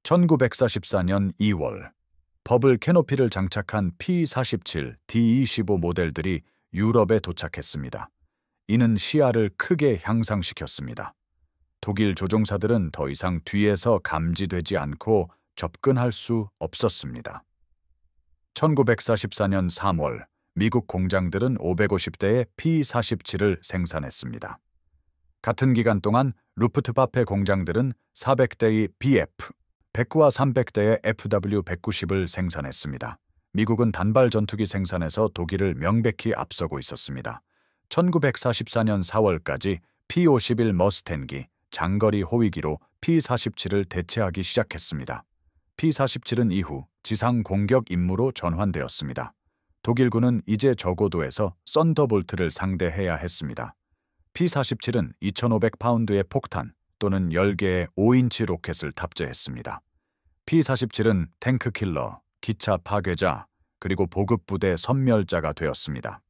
1944년 2월, 버블 캐노피를 장착한 P-47, D-25 모델들이 유럽에 도착했습니다. 이는 시야를 크게 향상시켰습니다. 독일 조종사들은 더 이상 뒤에서 감지되지 않고 접근할 수 없었습니다. 1944년 3월, 미국 공장들은 550대의 P-47을 생산했습니다. 같은 기간 동안 루프트바페 공장들은 400대의 BF, 100과 300대의 FW-190을 생산했습니다. 미국은 단발 전투기 생산에서 독일을 명백히 앞서고 있었습니다. 1944년 4월까지 P-51 머스탱기, 장거리 호위기로 P-47을 대체하기 시작했습니다. P-47은 이후 지상 공격 임무로 전환되었습니다. 독일군은 이제 저고도에서 썬더볼트를 상대해야 했습니다. P-47은 2,500파운드의 폭탄 또는 10개의 5인치 로켓을 탑재했습니다. P-47은 탱크킬러, 기차 파괴자, 그리고 보급부대 섬멸자가 되었습니다.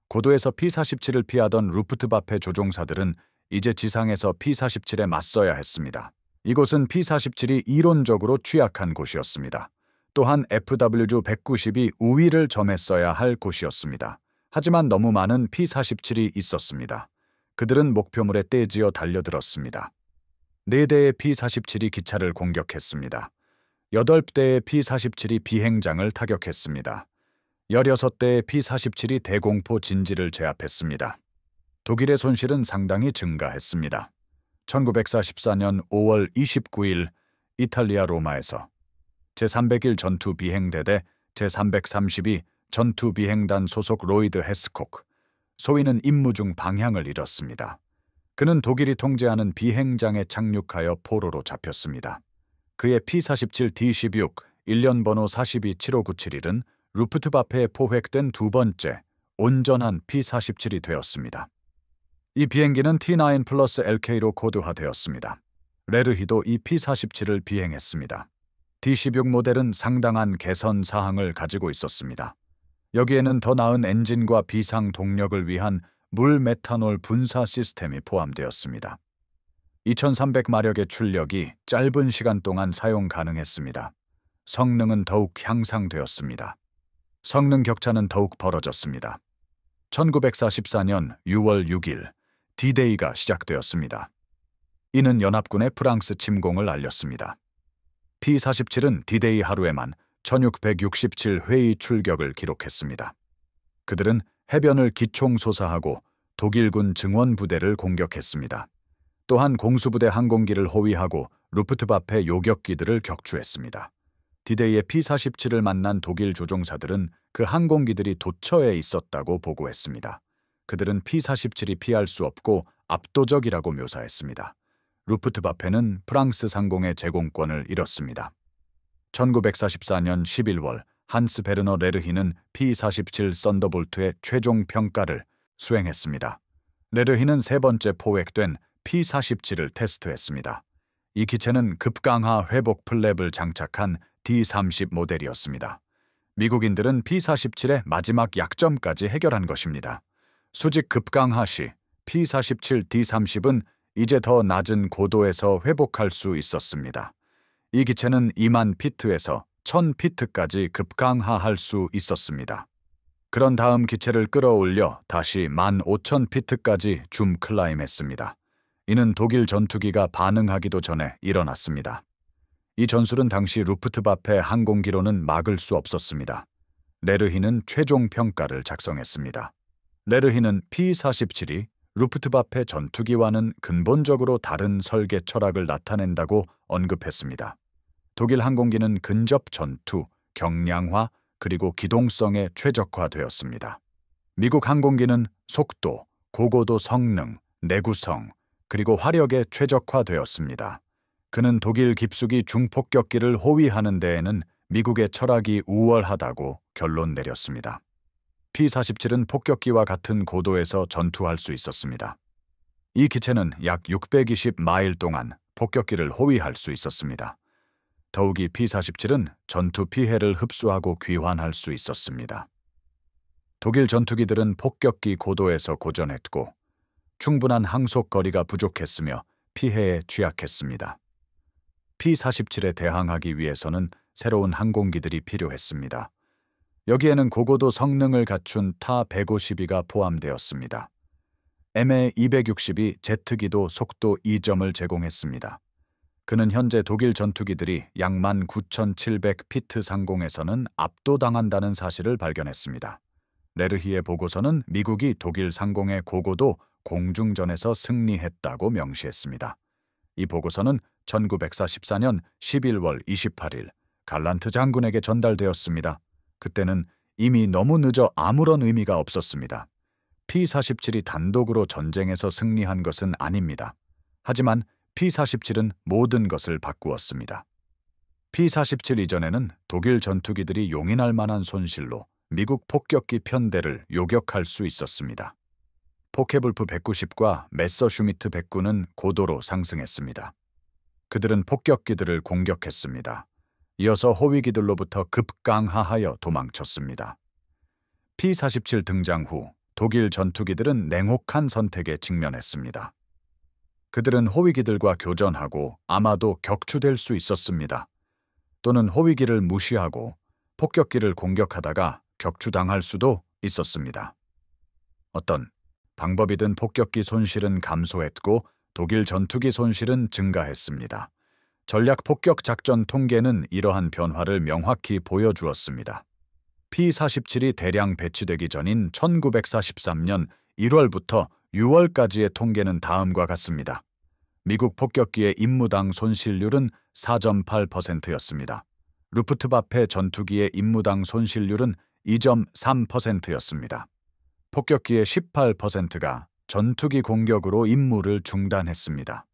고도에서 P-47을 피하던 루프트바페 조종사들은 이제 지상에서 P-47에 맞서야 했습니다. 이곳은 P-47이 이론적으로 취약한 곳이었습니다. 또한 FW-190이 우위를 점했어야 할 곳이었습니다. 하지만 너무 많은 P-47이 있었습니다. 그들은 목표물에 떼지어 달려들었습니다. 4대의 P-47이 기차를 공격했습니다. 8대의 P-47이 비행장을 타격했습니다. 16대의 P-47이 대공포 진지를 제압했습니다. 독일의 손실은 상당히 증가했습니다. 1944년 5월 29일 이탈리아 로마에서 제301 전투비행대대 제332 전투비행단 소속 로이드 헤스콕, 소위는 임무 중 방향을 잃었습니다. 그는 독일이 통제하는 비행장에 착륙하여 포로로 잡혔습니다. 그의 P-47D-16 일련 번호 427597은 루프트바페에 포획된 두 번째 온전한 P-47이 되었습니다. 이 비행기는 T9 플러스 LK로 코드화되었습니다. 레르히도 이 P-47을 비행했습니다. D-16 모델은 상당한 개선 사항을 가지고 있었습니다. 여기에는 더 나은 엔진과 비상 동력을 위한 물 메탄올 분사 시스템이 포함되었습니다. 2300마력의 출력이 짧은 시간 동안 사용 가능했습니다. 성능은 더욱 향상되었습니다. 성능 격차는 더욱 벌어졌습니다. 1944년 6월 6일 D-Day가 시작되었습니다. 이는 연합군의 프랑스 침공을 알렸습니다. P-47은 D-Day 하루에만 1667회의 출격을 기록했습니다. 그들은 해변을 기총소사하고 독일군 증원부대를 공격했습니다. 또한 공수부대 항공기를 호위하고 루프트바페 요격기들을 격추했습니다. D-Day의 P-47을 만난 독일 조종사들은 그 항공기들이 도처에 있었다고 보고했습니다. 그들은 P-47이 피할 수 없고 압도적이라고 묘사했습니다. 루프트바페는 프랑스 상공의 제공권을 잃었습니다. 1944년 11월 한스 베르너 레르히는 P-47 썬더볼트의 최종 평가를 수행했습니다. 레르히는 세 번째 포획된 P-47을 테스트했습니다. 이 기체는 급강하 회복 플랩을 장착한 D-30 모델이었습니다. 미국인들은 P-47의 마지막 약점까지 해결한 것입니다. 수직 급강하 시 P-47 D-30은 이제 더 낮은 고도에서 회복할 수 있었습니다. 이 기체는 2만 피트에서 1000피트까지 급강하할 수 있었습니다. 그런 다음 기체를 끌어올려 다시 15,000피트까지 줌 클라임했습니다. 이는 독일 전투기가 반응하기도 전에 일어났습니다. 이 전술은 당시 루프트바페 항공기로는 막을 수 없었습니다. 레르히는 최종 평가를 작성했습니다. 레르히는 P-47이 루프트바페 전투기와는 근본적으로 다른 설계 철학을 나타낸다고 언급했습니다. 독일 항공기는 근접 전투, 경량화, 그리고 기동성에 최적화되었습니다. 미국 항공기는 속도, 고고도 성능, 내구성, 그리고 화력에 최적화되었습니다. 그는 독일 깊숙이 중폭격기를 호위하는 데에는 미국의 철학이 우월하다고 결론 내렸습니다. P-47은 폭격기와 같은 고도에서 전투할 수 있었습니다. 이 기체는 약 620마일 동안 폭격기를 호위할 수 있었습니다. 더욱이 P-47은 전투 피해를 흡수하고 귀환할 수 있었습니다. 독일 전투기들은 폭격기 고도에서 고전했고 충분한 항속 거리가 부족했으며 피해에 취약했습니다. P-47에 대항하기 위해서는 새로운 항공기들이 필요했습니다. 여기에는 고고도 성능을 갖춘 타-152가 포함되었습니다. MA-260이 제트기도 속도 2점을 제공했습니다. 그는 현재 독일 전투기들이 약 19,700피트 상공에서는 압도당한다는 사실을 발견했습니다. 레르히의 보고서는 미국이 독일 상공의 고고도 공중전에서 승리했다고 명시했습니다. 이 보고서는 1944년 11월 28일 갈란트 장군에게 전달되었습니다. 그때는 이미 너무 늦어 아무런 의미가 없었습니다. P-47이 단독으로 전쟁에서 승리한 것은 아닙니다. 하지만 P-47은 모든 것을 바꾸었습니다. P-47 이전에는 독일 전투기들이 용인할 만한 손실로 미국 폭격기 편대를 요격할 수 있었습니다. 포케불프 190과 메서슈미트 109는 고도로 상승했습니다. 그들은 폭격기들을 공격했습니다. 이어서 호위기들로부터 급강하하여 도망쳤습니다. P-47 등장 후 독일 전투기들은 냉혹한 선택에 직면했습니다. 그들은 호위기들과 교전하고 아마도 격추될 수 있었습니다. 또는 호위기를 무시하고 폭격기를 공격하다가 격추당할 수도 있었습니다. 어떤 방법이든 폭격기 손실은 감소했고 독일 전투기 손실은 증가했습니다. 전략 폭격 작전 통계는 이러한 변화를 명확히 보여주었습니다. P-47이 대량 배치되기 전인 1943년 1월부터 6월까지의 통계는 다음과 같습니다. 미국 폭격기의 임무당 손실률은 4.8%였습니다. 루프트바페 전투기의 임무당 손실률은 2.3%였습니다. 폭격기의 18%가 전투기 공격으로 임무를 중단했습니다.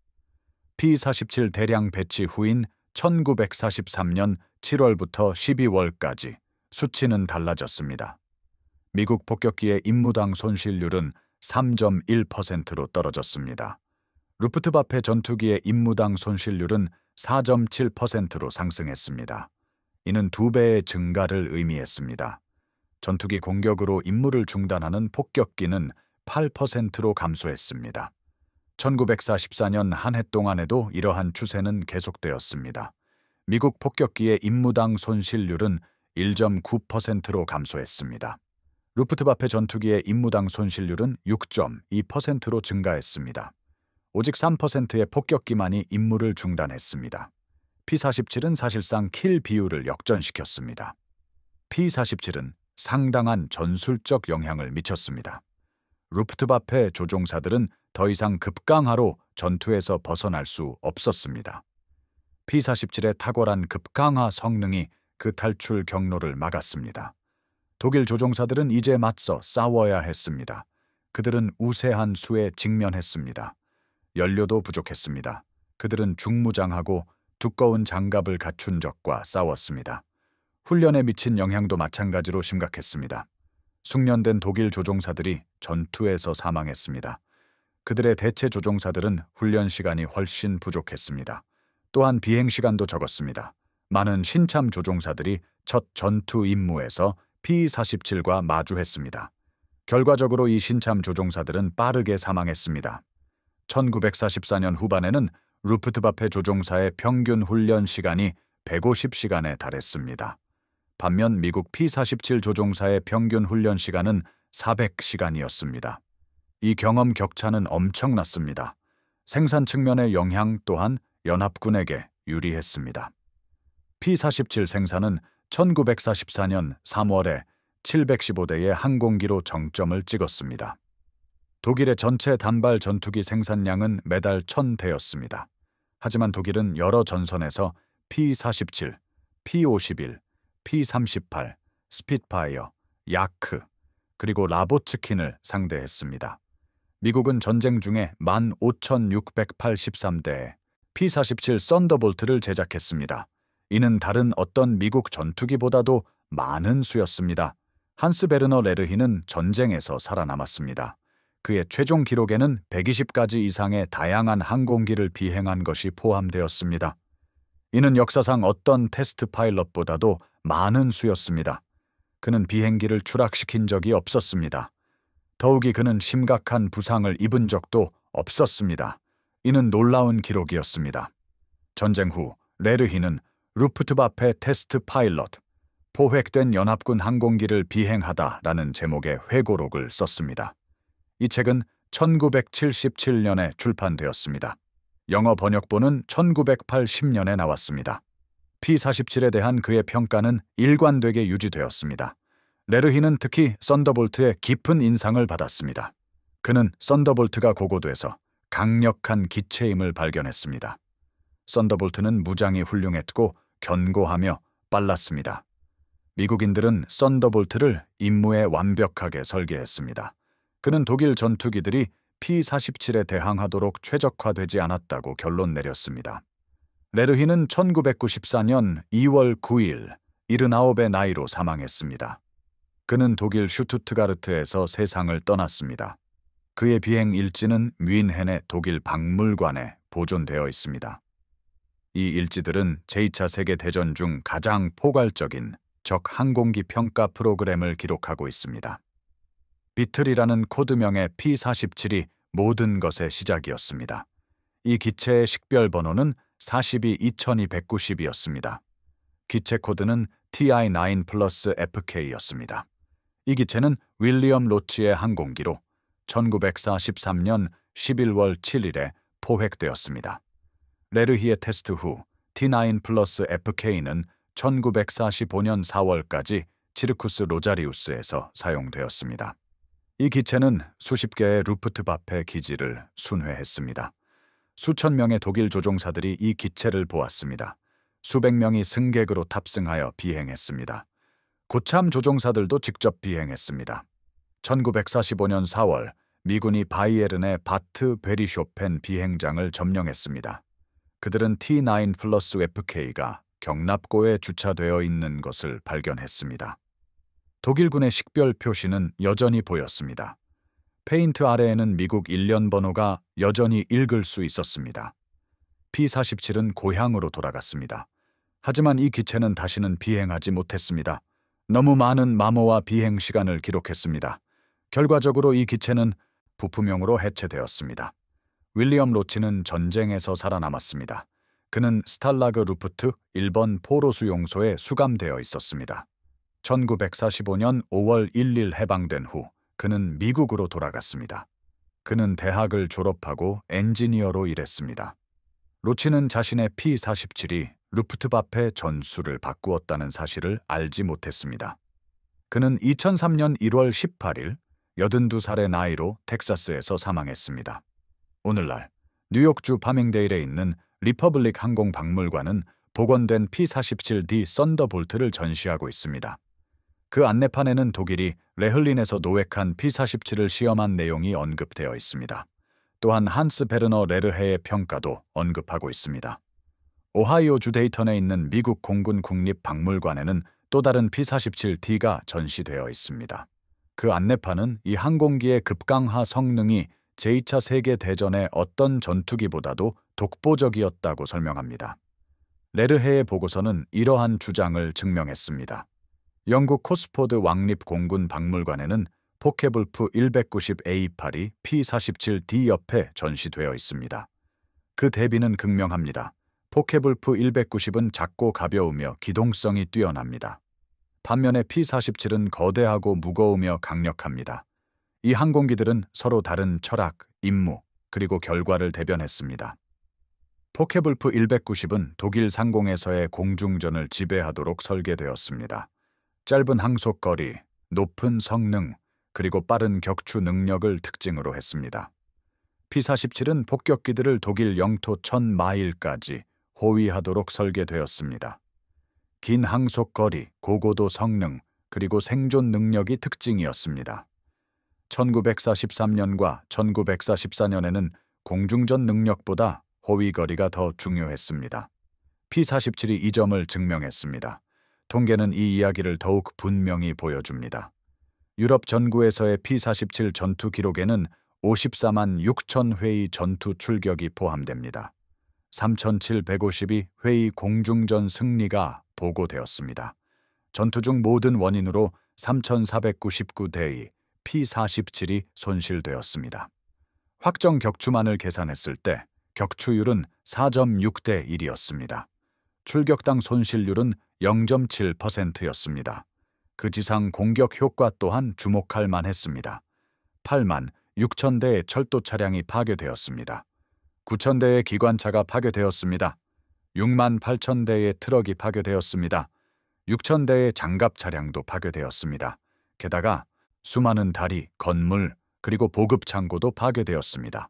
P-47 대량 배치 후인 1943년 7월부터 12월까지 수치는 달라졌습니다. 미국 폭격기의 임무당 손실률은 3.1%로 떨어졌습니다. 루프트바페 전투기의 임무당 손실률은 4.7%로 상승했습니다. 이는 2배의 증가를 의미했습니다. 전투기 공격으로 임무를 중단하는 폭격기는 8%로 감소했습니다. 1944년 한 해 동안에도 이러한 추세는 계속되었습니다. 미국 폭격기의 임무당 손실률은 1.9%로 감소했습니다. 루프트바페 전투기의 임무당 손실률은 6.2%로 증가했습니다. 오직 3%의 폭격기만이 임무를 중단했습니다. P-47은 사실상 킬 비율을 역전시켰습니다. P-47은 상당한 전술적 영향을 미쳤습니다. 루프트바페 조종사들은 더 이상 급강하로 전투에서 벗어날 수 없었습니다. P-47의 탁월한 급강하 성능이 그 탈출 경로를 막았습니다. 독일 조종사들은 이제 맞서 싸워야 했습니다. 그들은 우세한 수에 직면했습니다. 연료도 부족했습니다. 그들은 중무장하고 두꺼운 장갑을 갖춘 적과 싸웠습니다. 훈련에 미친 영향도 마찬가지로 심각했습니다. 숙련된 독일 조종사들이 전투에서 사망했습니다. 그들의 대체 조종사들은 훈련 시간이 훨씬 부족했습니다. 또한 비행 시간도 적었습니다. 많은 신참 조종사들이 첫 전투 임무에서 P-47과 마주했습니다. 결과적으로 이 신참 조종사들은 빠르게 사망했습니다. 1944년 후반에는 루프트바페 조종사의 평균 훈련 시간이 150시간에 달했습니다. 반면 미국 P-47 조종사의 평균 훈련 시간은 400시간이었습니다. 이 경험 격차는 엄청났습니다. 생산 측면의 영향 또한 연합군에게 유리했습니다. P-47 생산은 1944년 3월에 715대의 항공기로 정점을 찍었습니다. 독일의 전체 단발 전투기 생산량은 매달 1000대였습니다. 하지만 독일은 여러 전선에서 P-47, P-51, P-38, 스핏파이어, 야크, 그리고 라보츠킨을 상대했습니다. 미국은 전쟁 중에 15,683대의 P-47 썬더볼트를 제작했습니다. 이는 다른 어떤 미국 전투기보다도 많은 수였습니다. 한스 베르너 레르히는 전쟁에서 살아남았습니다. 그의 최종 기록에는 120가지 이상의 다양한 항공기를 비행한 것이 포함되었습니다. 이는 역사상 어떤 테스트 파일럿보다도 많은 수였습니다. 그는 비행기를 추락시킨 적이 없었습니다. 더욱이 그는 심각한 부상을 입은 적도 없었습니다. 이는 놀라운 기록이었습니다. 전쟁 후 레르히는 루프트바페 테스트 파일럿, 포획된 연합군 항공기를 비행하다라는 제목의 회고록을 썼습니다. 이 책은 1977년에 출판되었습니다. 영어 번역본은 1980년에 나왔습니다. P-47에 대한 그의 평가는 일관되게 유지되었습니다. 레르히는 특히 썬더볼트의 깊은 인상을 받았습니다. 그는 썬더볼트가 고고돼서 강력한 기체임을 발견했습니다. 썬더볼트는 무장이 훌륭했고 견고하며 빨랐습니다. 미국인들은 썬더볼트를 임무에 완벽하게 설계했습니다. 그는 독일 전투기들이 P-47에 대항하도록 최적화되지 않았다고 결론 내렸습니다. 레르히는 1994년 2월 9일 79의 나이로 사망했습니다. 그는 독일 슈투트가르트에서 세상을 떠났습니다. 그의 비행 일지는 뮌헨의 독일 박물관에 보존되어 있습니다. 이 일지들은 제2차 세계대전 중 가장 포괄적인 적 항공기 평가 프로그램을 기록하고 있습니다. 비틀이라는 코드명의 P-47이 모든 것의 시작이었습니다. 이 기체의 식별 번호는 42-2290이었습니다. 기체 코드는 TI-9 플러스 FK였습니다. 이 기체는 윌리엄 로치의 항공기로 1943년 11월 7일에 포획되었습니다. 레르히의 테스트 후 T9 플러스 FK는 1945년 4월까지 치르쿠스 로자리우스에서 사용되었습니다. 이 기체는 수십 개의 루프트바페 기지를 순회했습니다. 수천 명의 독일 조종사들이 이 기체를 보았습니다. 수백 명이 승객으로 탑승하여 비행했습니다. 고참 조종사들도 직접 비행했습니다. 1945년 4월 미군이 바이에른의 바트 베리쇼펜 비행장을 점령했습니다. 그들은 T9 플러스 FK가 경납고에 주차되어 있는 것을 발견했습니다. 독일군의 식별 표시는 여전히 보였습니다. 페인트 아래에는 미국 일련 번호가 여전히 읽을 수 있었습니다. P-47은 고향으로 돌아갔습니다. 하지만 이 기체는 다시는 비행하지 못했습니다. 너무 많은 마모와 비행 시간을 기록했습니다. 결과적으로 이 기체는 부품용으로 해체되었습니다. 윌리엄 로치는 전쟁에서 살아남았습니다. 그는 스탈라그 루프트 1번 포로 수용소에 수감되어 있었습니다. 1945년 5월 1일 해방된 후 그는 미국으로 돌아갔습니다. 그는 대학을 졸업하고 엔지니어로 일했습니다. 로치는 자신의 P-47이 루프트바페 전술을 바꾸었다는 사실을 알지 못했습니다. 그는 2003년 1월 18일 82살의 나이로 텍사스에서 사망했습니다. 오늘날 뉴욕주 파밍데일에 있는 리퍼블릭 항공박물관은 복원된 P-47D 썬더볼트를 전시하고 있습니다. 그 안내판에는 독일이 레흘린에서 노획한 P-47을 시험한 내용이 언급되어 있습니다. 또한 한스 베르너 레르헤의 평가도 언급하고 있습니다. 오하이오주 데이턴에 있는 미국 공군 국립박물관에는 또 다른 P-47D가 전시되어 있습니다. 그 안내판은 이 항공기의 급강하 성능이 제2차 세계대전의 어떤 전투기보다도 독보적이었다고 설명합니다. 레르헤의 보고서는 이러한 주장을 증명했습니다. 영국 코스포드 왕립 공군 박물관에는 포케불프 190A8이 P-47D 옆에 전시되어 있습니다. 그 대비는 극명합니다. 포케불프 190은 작고 가벼우며 기동성이 뛰어납니다. 반면에 P-47은 거대하고 무거우며 강력합니다. 이 항공기들은 서로 다른 철학, 임무, 그리고 결과를 대변했습니다. 포케불프 190은 독일 상공에서의 공중전을 지배하도록 설계되었습니다. 짧은 항속거리, 높은 성능, 그리고 빠른 격추 능력을 특징으로 했습니다. P-47은 폭격기들을 독일 영토 1000마일까지 호위하도록 설계되었습니다. 긴 항속거리, 고고도 성능, 그리고 생존 능력이 특징이었습니다. 1943년과 1944년에는 공중전 능력보다 호위거리가 더 중요했습니다. P-47이 이 점을 증명했습니다. 통계는 이 이야기를 더욱 분명히 보여줍니다. 유럽 전구에서의 P-47 전투 기록에는 54만 6천 회의 전투 출격이 포함됩니다. 3,752 회의 공중전 승리가 보고되었습니다. 전투 중 모든 원인으로 3,499대의 P-47이 손실되었습니다. 확정 격추만을 계산했을 때 격추율은 4.6대 1이었습니다. 출격당 손실률은 0.7%였습니다. 그 지상 공격 효과 또한 주목할 만했습니다. 8만 6천 대의 철도 차량이 파괴되었습니다. 9천 대의 기관차가 파괴되었습니다. 6만 8천 대의 트럭이 파괴되었습니다. 6천 대의 장갑 차량도 파괴되었습니다. 게다가 수많은 다리, 건물, 그리고 보급 창고도 파괴되었습니다.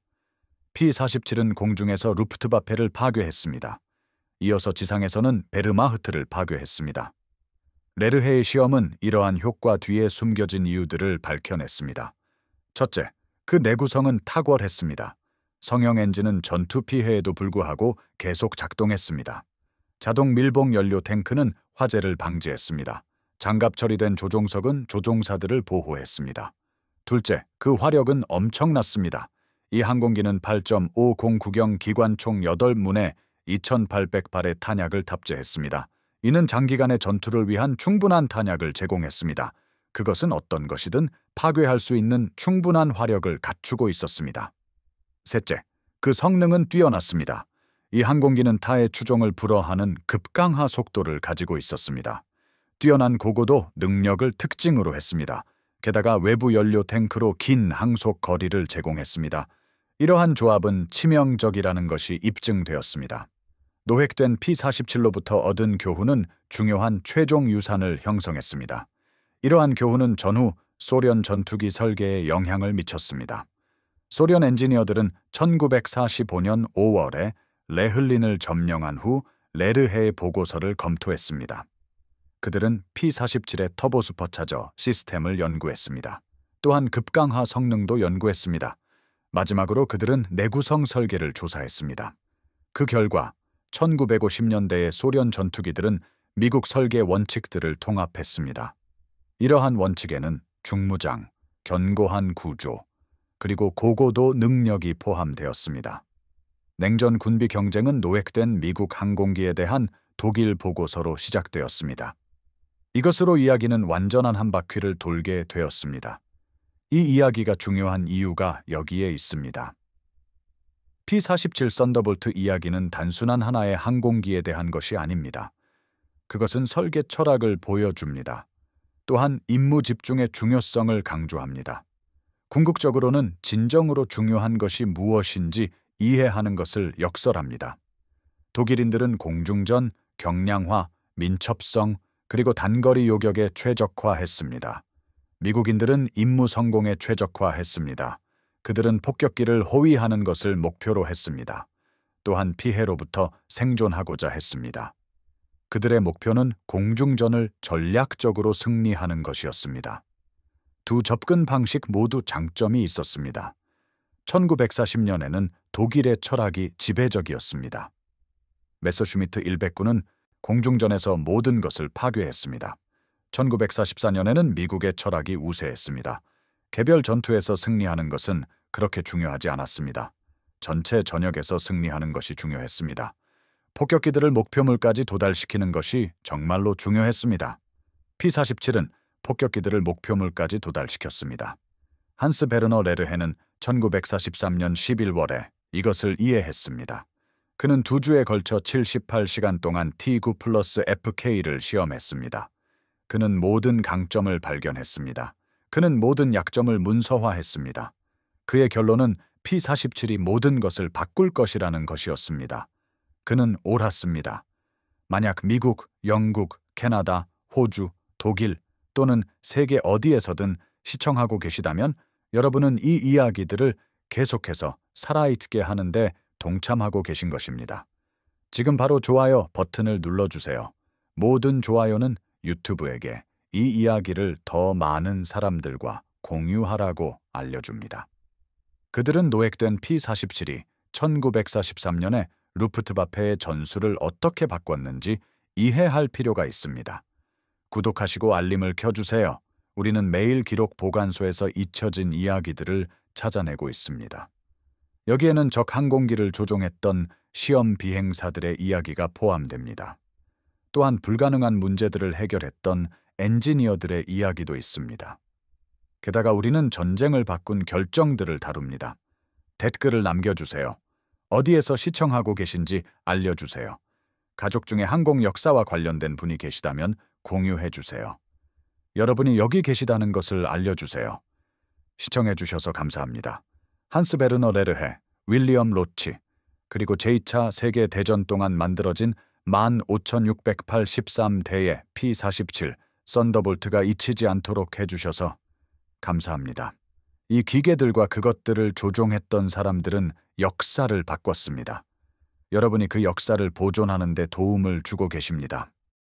P-47은 공중에서 루프트바페를 파괴했습니다. 이어서 지상에서는 베르마흐트를 파괴했습니다. 레르헤의 시험은 이러한 효과 뒤에 숨겨진 이유들을 밝혀냈습니다. 첫째, 그 내구성은 탁월했습니다. 성형 엔진은 전투 피해에도 불구하고 계속 작동했습니다. 자동 밀봉 연료 탱크는 화재를 방지했습니다. 장갑 처리된 조종석은 조종사들을 보호했습니다. 둘째, 그 화력은 엄청났습니다. 이 항공기는 8.50 구경 기관총 8문에 2,800발의 탄약을 탑재했습니다. 이는 장기간의 전투를 위한 충분한 탄약을 제공했습니다. 그것은 어떤 것이든 파괴할 수 있는 충분한 화력을 갖추고 있었습니다. 셋째, 그 성능은 뛰어났습니다. 이 항공기는 타의 추종을 불허하는 급강하 속도를 가지고 있었습니다. 뛰어난 고고도 능력을 특징으로 했습니다. 게다가 외부 연료 탱크로 긴 항속 거리를 제공했습니다. 이러한 조합은 치명적이라는 것이 입증되었습니다. 노획된 P-47로부터 얻은 교훈은 중요한 최종 유산을 형성했습니다. 이러한 교훈은 전후 소련 전투기 설계에 영향을 미쳤습니다. 소련 엔지니어들은 1945년 5월에 레흘린을 점령한 후 레르헤의 보고서를 검토했습니다. 그들은 P-47의 터보 슈퍼차저 시스템을 연구했습니다. 또한 급강하 성능도 연구했습니다. 마지막으로 그들은 내구성 설계를 조사했습니다. 그 결과 1950년대의 소련 전투기들은 미국 설계 원칙들을 통합했습니다. 이러한 원칙에는 중무장, 견고한 구조, 그리고 고고도 능력이 포함되었습니다. 냉전 군비 경쟁은 노획된 미국 항공기에 대한 독일 보고서로 시작되었습니다. 이것으로 이야기는 완전한 한 바퀴를 돌게 되었습니다. 이 이야기가 중요한 이유가 여기에 있습니다. P-47 썬더볼트 이야기는 단순한 하나의 항공기에 대한 것이 아닙니다. 그것은 설계 철학을 보여줍니다. 또한 임무 집중의 중요성을 강조합니다. 궁극적으로는 진정으로 중요한 것이 무엇인지 이해하는 것을 역설합니다. 독일인들은 공중전, 경량화, 민첩성, 그리고 단거리 요격에 최적화했습니다. 미국인들은 임무 성공에 최적화했습니다. 그들은 폭격기를 호위하는 것을 목표로 했습니다. 또한 피해로부터 생존하고자 했습니다. 그들의 목표는 공중전을 전략적으로 승리하는 것이었습니다. 두 접근 방식 모두 장점이 있었습니다. 1940년에는 독일의 철학이 지배적이었습니다. 메서슈미트 109는 공중전에서 모든 것을 파괴했습니다. 1944년에는 미국의 철학이 우세했습니다. 개별 전투에서 승리하는 것은 그렇게 중요하지 않았습니다. 전체 전역에서 승리하는 것이 중요했습니다. 폭격기들을 목표물까지 도달시키는 것이 정말로 중요했습니다. P-47은 폭격기들을 목표물까지 도달시켰습니다. 한스 베르너 레르헤는 1943년 11월에 이것을 이해했습니다. 그는 2주에 걸쳐 78시간 동안 T9+FK를 시험했습니다. 그는 모든 강점을 발견했습니다. 그는 모든 약점을 문서화했습니다. 그의 결론은 P-47이 모든 것을 바꿀 것이라는 것이었습니다. 그는 옳았습니다. 만약 미국, 영국, 캐나다, 호주, 독일 또는 세계 어디에서든 시청하고 계시다면 여러분은 이 이야기들을 계속해서 살아있게 하는데 동참하고 계신 것입니다. 지금 바로 좋아요 버튼을 눌러주세요. 모든 좋아요는 유튜브에게 이 이야기를 더 많은 사람들과 공유하라고 알려줍니다. 그들은 노획된 P-47이 1943년에 루프트바페의 전술을 어떻게 바꿨는지 이해할 필요가 있습니다. 구독하시고 알림을 켜주세요. 우리는 매일 기록 보관소에서 잊혀진 이야기들을 찾아내고 있습니다. 여기에는 적 항공기를 조종했던 시험 비행사들의 이야기가 포함됩니다. 또한 불가능한 문제들을 해결했던 엔지니어들의 이야기도 있습니다. 게다가 우리는 전쟁을 바꾼 결정들을 다룹니다. 댓글을 남겨주세요. 어디에서 시청하고 계신지 알려주세요. 가족 중에 항공 역사와 관련된 분이 계시다면 공유해 주세요. 여러분이 여기 계시다는 것을 알려주세요. 시청해 주셔서 감사합니다. 한스 베르너 레르헤, 윌리엄 로치, 그리고 제2차 세계대전 동안 만들어진 15,683대의 P-47 썬더볼트가 잊히지 않도록 해주셔서 감사합니다. 이 기계들과 그것들을 조종했던 사람들은 역사를 바꿨습니다. 여러분이 그 역사를 보존하는 데 도움을 주고 계십니다.